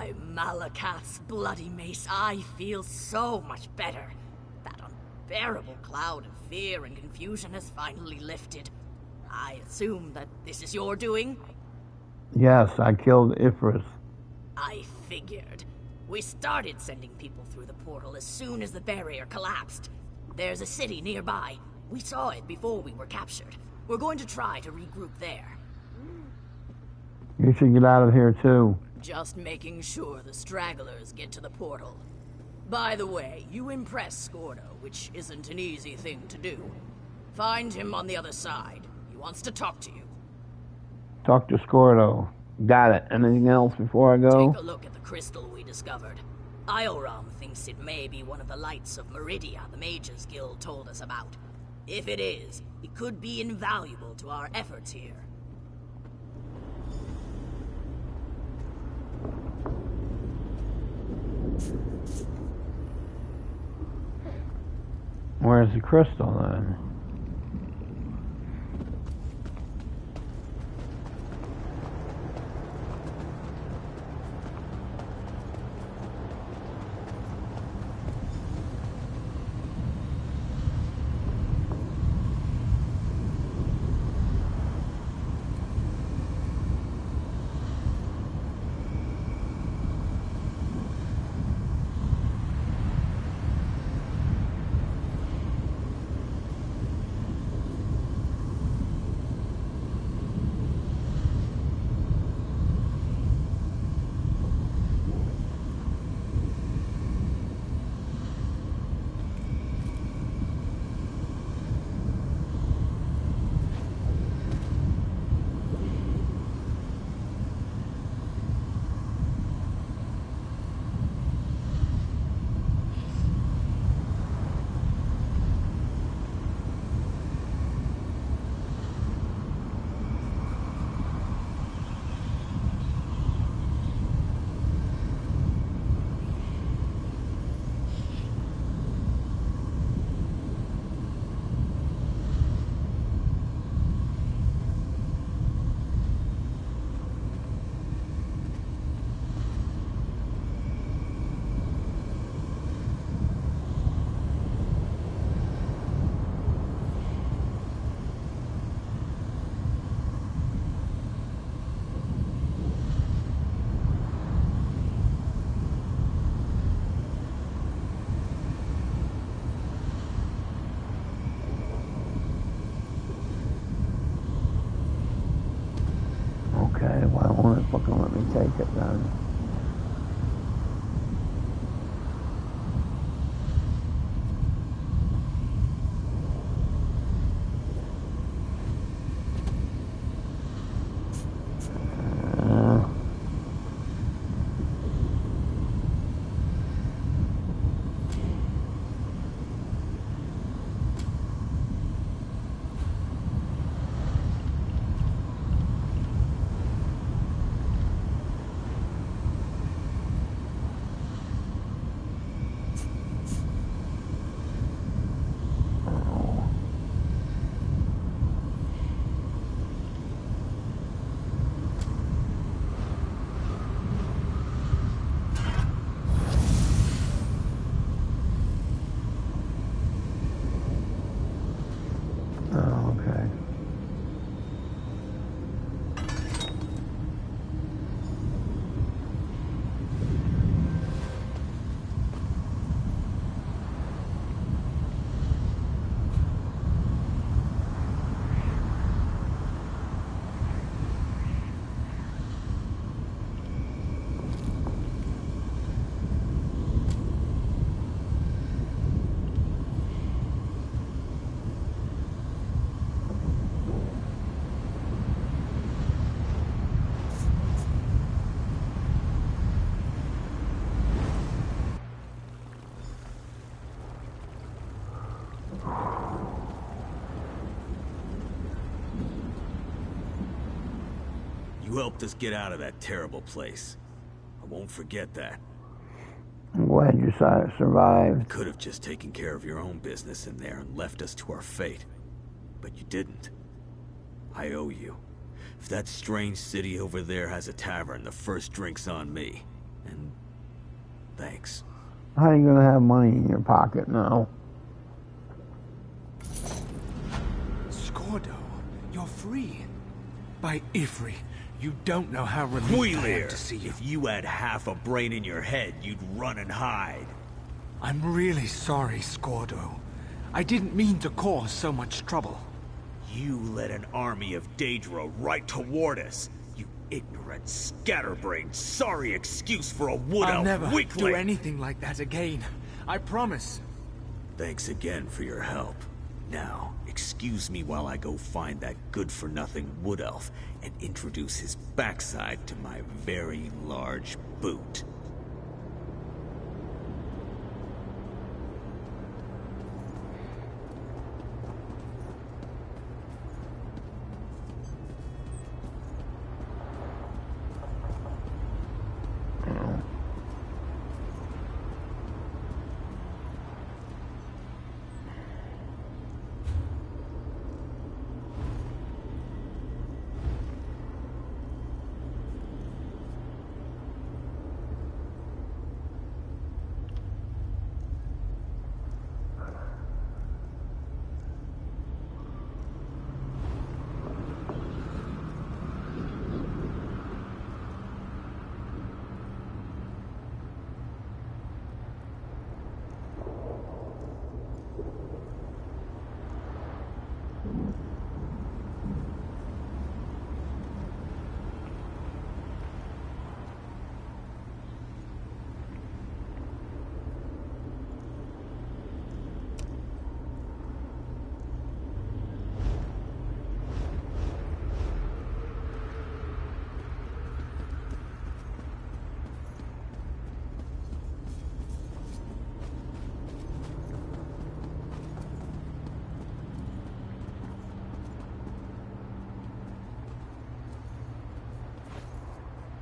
By Malakath's bloody mace, I feel so much better. That unbearable cloud of fear and confusion has finally lifted. I assume that this is your doing? Yes, I killed Ifris. I figured. We started sending people through the portal as soon as the barrier collapsed. There's a city nearby. We saw it before we were captured. We're going to try to regroup there. You should get out of here too. Just making sure the stragglers get to the portal. By the way, you impress Scordo, which isn't an easy thing to do. Find him on the other side. He wants to talk to you. Talk to Scordo. Got it. Anything else before I go? Take a look at the crystal we discovered. Ioram thinks it may be one of the lights of Meridia the Mages Guild told us about. If it is, it could be invaluable to our efforts here. Where's the crystal then? Okay, why won't it fucking let me take it then? Oh, okay. You helped us get out of that terrible place. I won't forget that. I'm glad you survived. You could have just taken care of your own business in there and left us to our fate. But you didn't. I owe you. If that strange city over there has a tavern, the first drink's on me. And thanks. How are you gonna have money in your pocket now? Scordo, you're free. By Ivry, you don't know how relieved I am to see you. If you had half a brain in your head, you'd run and hide. I'm really sorry, Scordo. I didn't mean to cause so much trouble. You led an army of Daedra right toward us. You ignorant, scatterbrained, sorry excuse for a wood elf I'll never weakling. do anything like that again. I promise. Thanks again for your help. Now, excuse me while I go find that good-for-nothing wood elf and introduce his backside to my very large boot.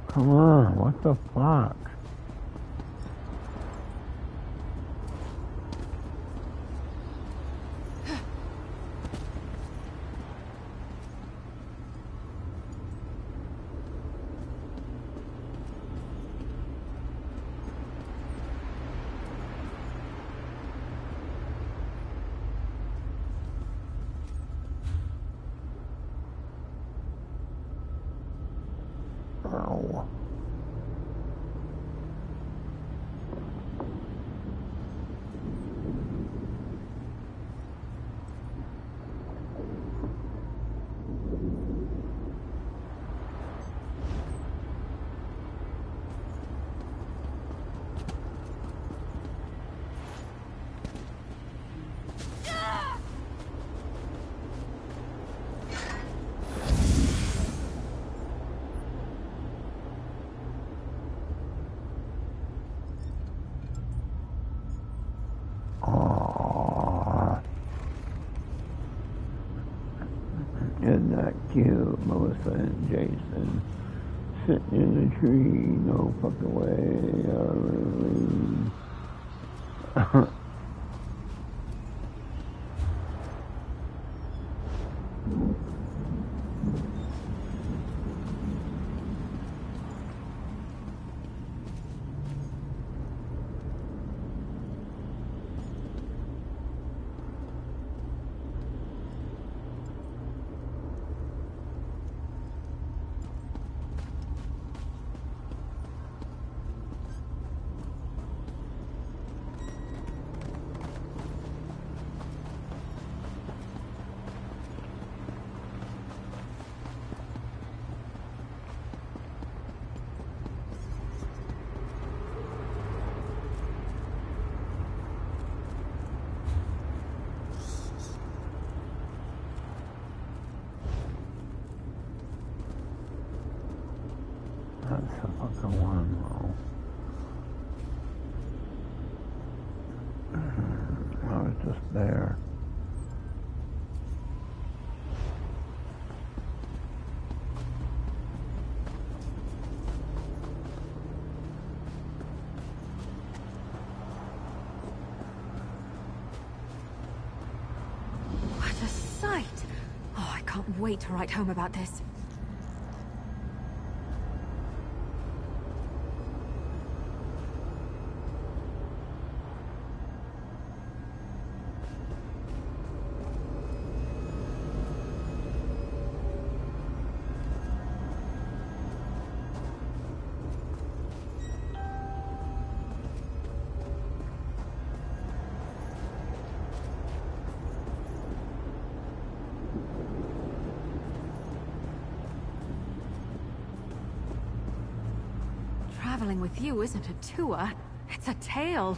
Come on, what the fuck? Ow. Isn't that cute? Melissa and Jason sitting in the tree, no fucking way. That's the fucking one, though. I was just there. What a sight! Oh, I can't wait to write home about this. Traveling with you isn't a tour, it's a tale.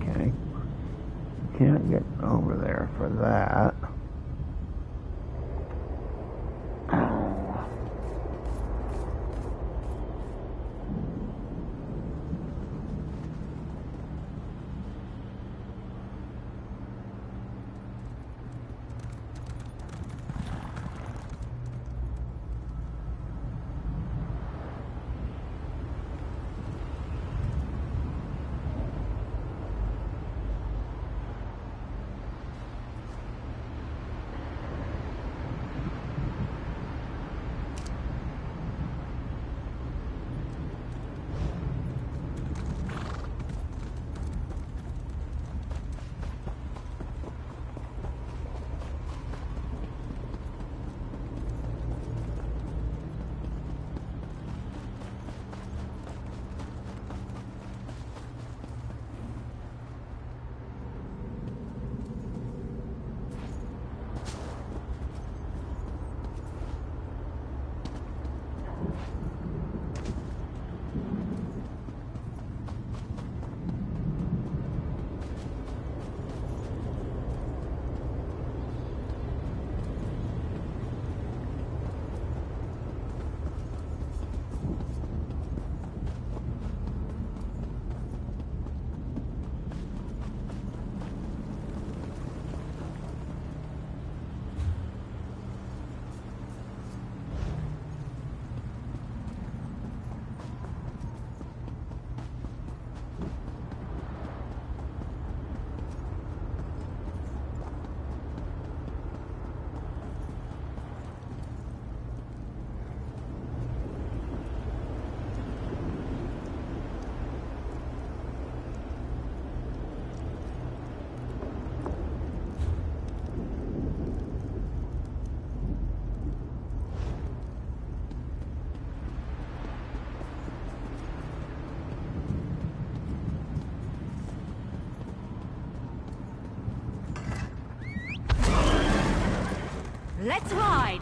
Okay. Can't get over there for that. Let's ride!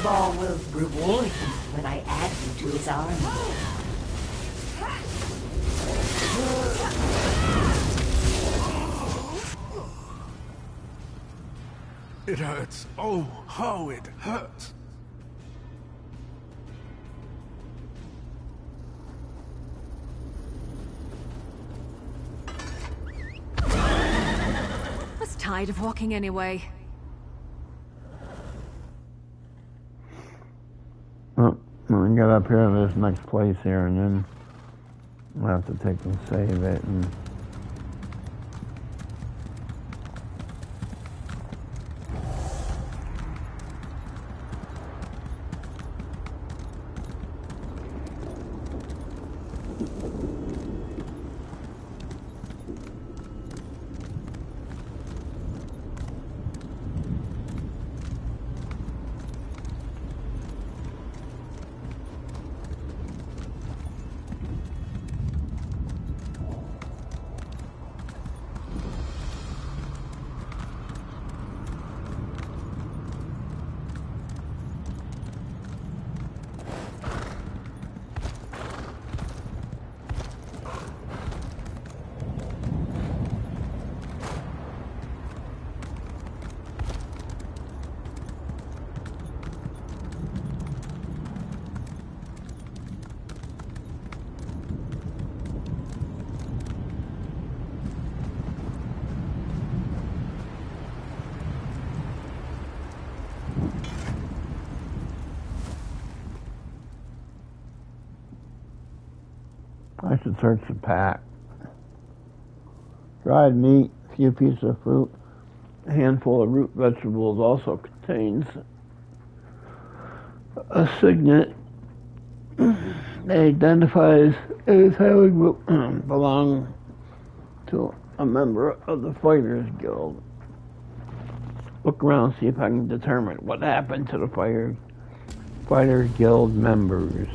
Ball will reward you when I add you to his army. It hurts. Oh, how it hurts. I was tired of walking anyway. Let me get up here to this next place here, and then I'll have to take and save it. And I should search the pack. Dried meat, a few pieces of fruit, a handful of root vegetables also contains a signet that identifies as having belonged to a member of the Fighters Guild. Look around, see if I can determine what happened to the Fighters Guild members.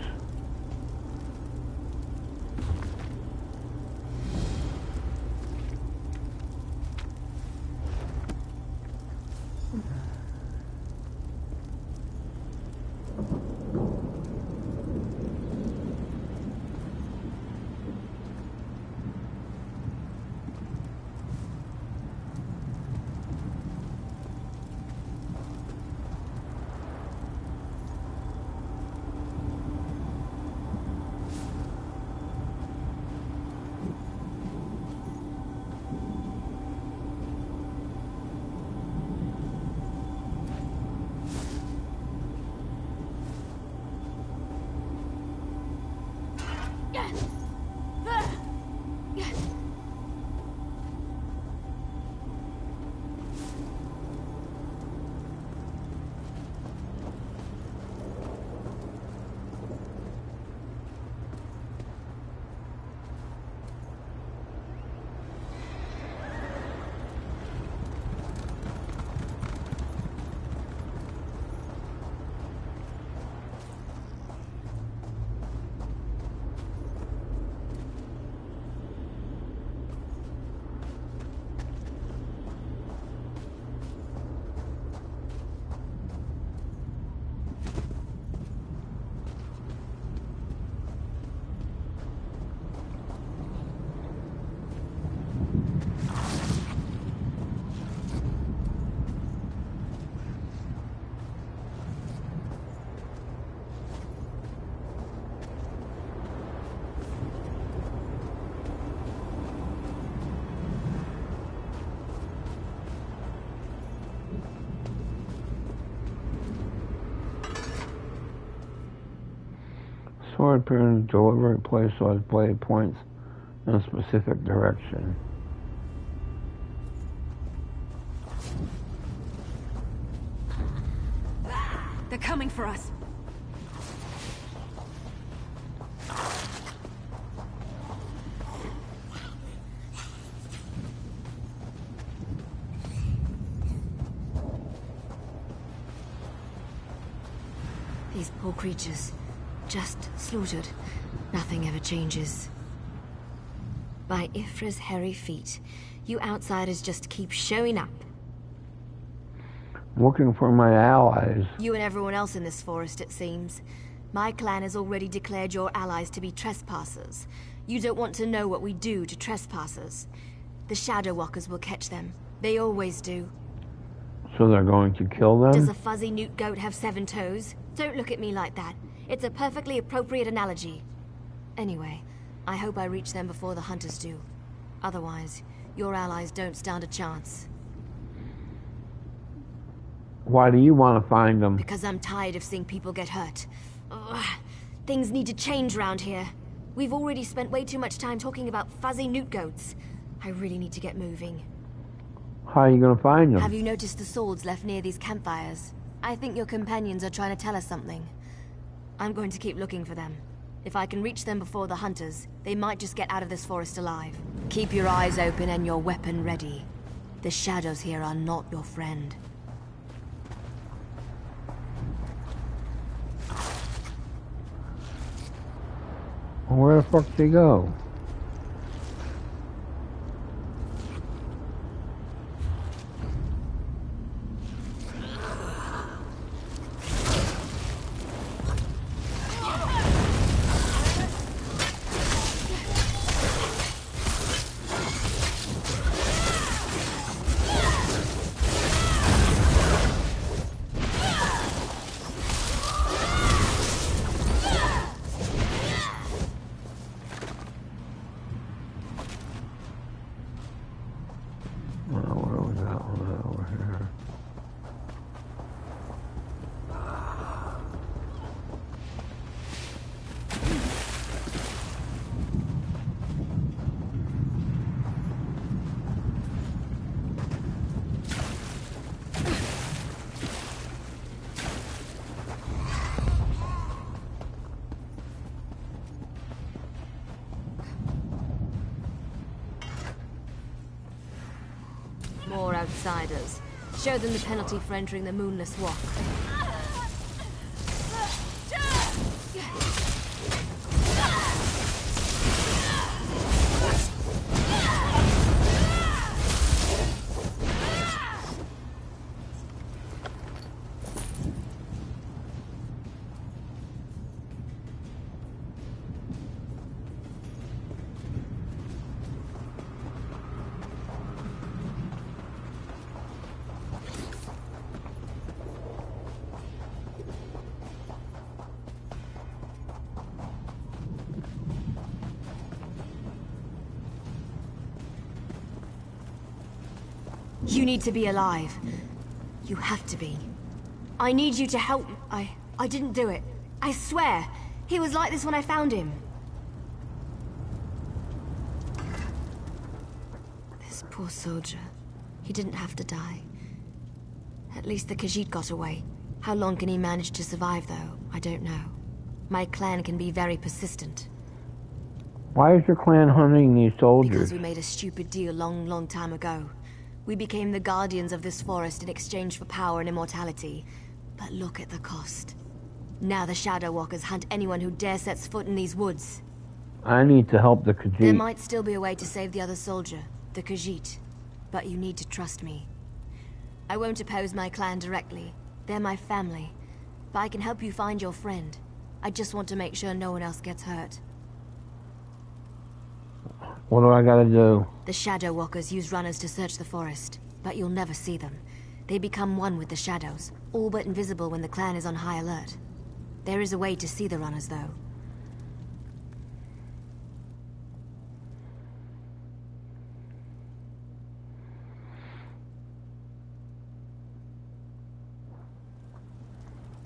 Sword pins deliberately placed so as blade points in a specific direction. They're coming for us. These poor creatures, just slaughtered. Nothing ever changes. By Ifra's hairy feet, you outsiders just keep showing up. Looking for my allies. You and everyone else in this forest, it seems. My clan has already declared your allies to be trespassers. You don't want to know what we do to trespassers. The Shadow Walkers will catch them. They always do. So they're going to kill them? Does a fuzzy newt goat have 7 toes? Don't look at me like that. It's a perfectly appropriate analogy. Anyway, I hope I reach them before the hunters do. Otherwise, your allies don't stand a chance. Why do you want to find them? Because I'm tired of seeing people get hurt. Ugh. Things need to change around here. We've already spent way too much time talking about fuzzy newt goats. I really need to get moving. How are you going to find them? Have you noticed the swords left near these campfires? I think your companions are trying to tell us something. I'm going to keep looking for them. If I can reach them before the hunters, they might just get out of this forest alive. Keep your eyes open and your weapon ready. The shadows here are not your friend. Where the fuck did they go? Show them the penalty for entering the Moonless Walk. You need to be alive. You have to be. I need you to help. I didn't do it. I swear. He was like this when I found him. This poor soldier. He didn't have to die. At least the Khajiit got away. How long can he manage to survive, though? I don't know. My clan can be very persistent. Why is your clan hunting these soldiers? Because we made a stupid deal long time ago. We became the guardians of this forest in exchange for power and immortality. But look at the cost. Now the Shadow Walkers hunt anyone who dare sets foot in these woods. I need to help the Khajiit. There might still be a way to save the other soldier, the Khajiit. But you need to trust me. I won't oppose my clan directly. They're my family. But I can help you find your friend. I just want to make sure no one else gets hurt. What do I gotta do? The Shadow Walkers use runners to search the forest, but you'll never see them. They become one with the shadows, all but invisible when the clan is on high alert. There is a way to see the runners, though.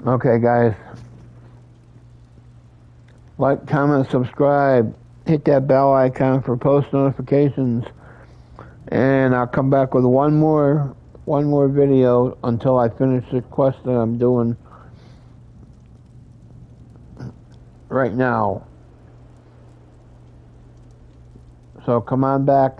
Okay, guys. Like, comment, subscribe. Hit that bell icon for post notifications. And I'll come back with one more video until I finish the quest that I'm doing right now. So come on back.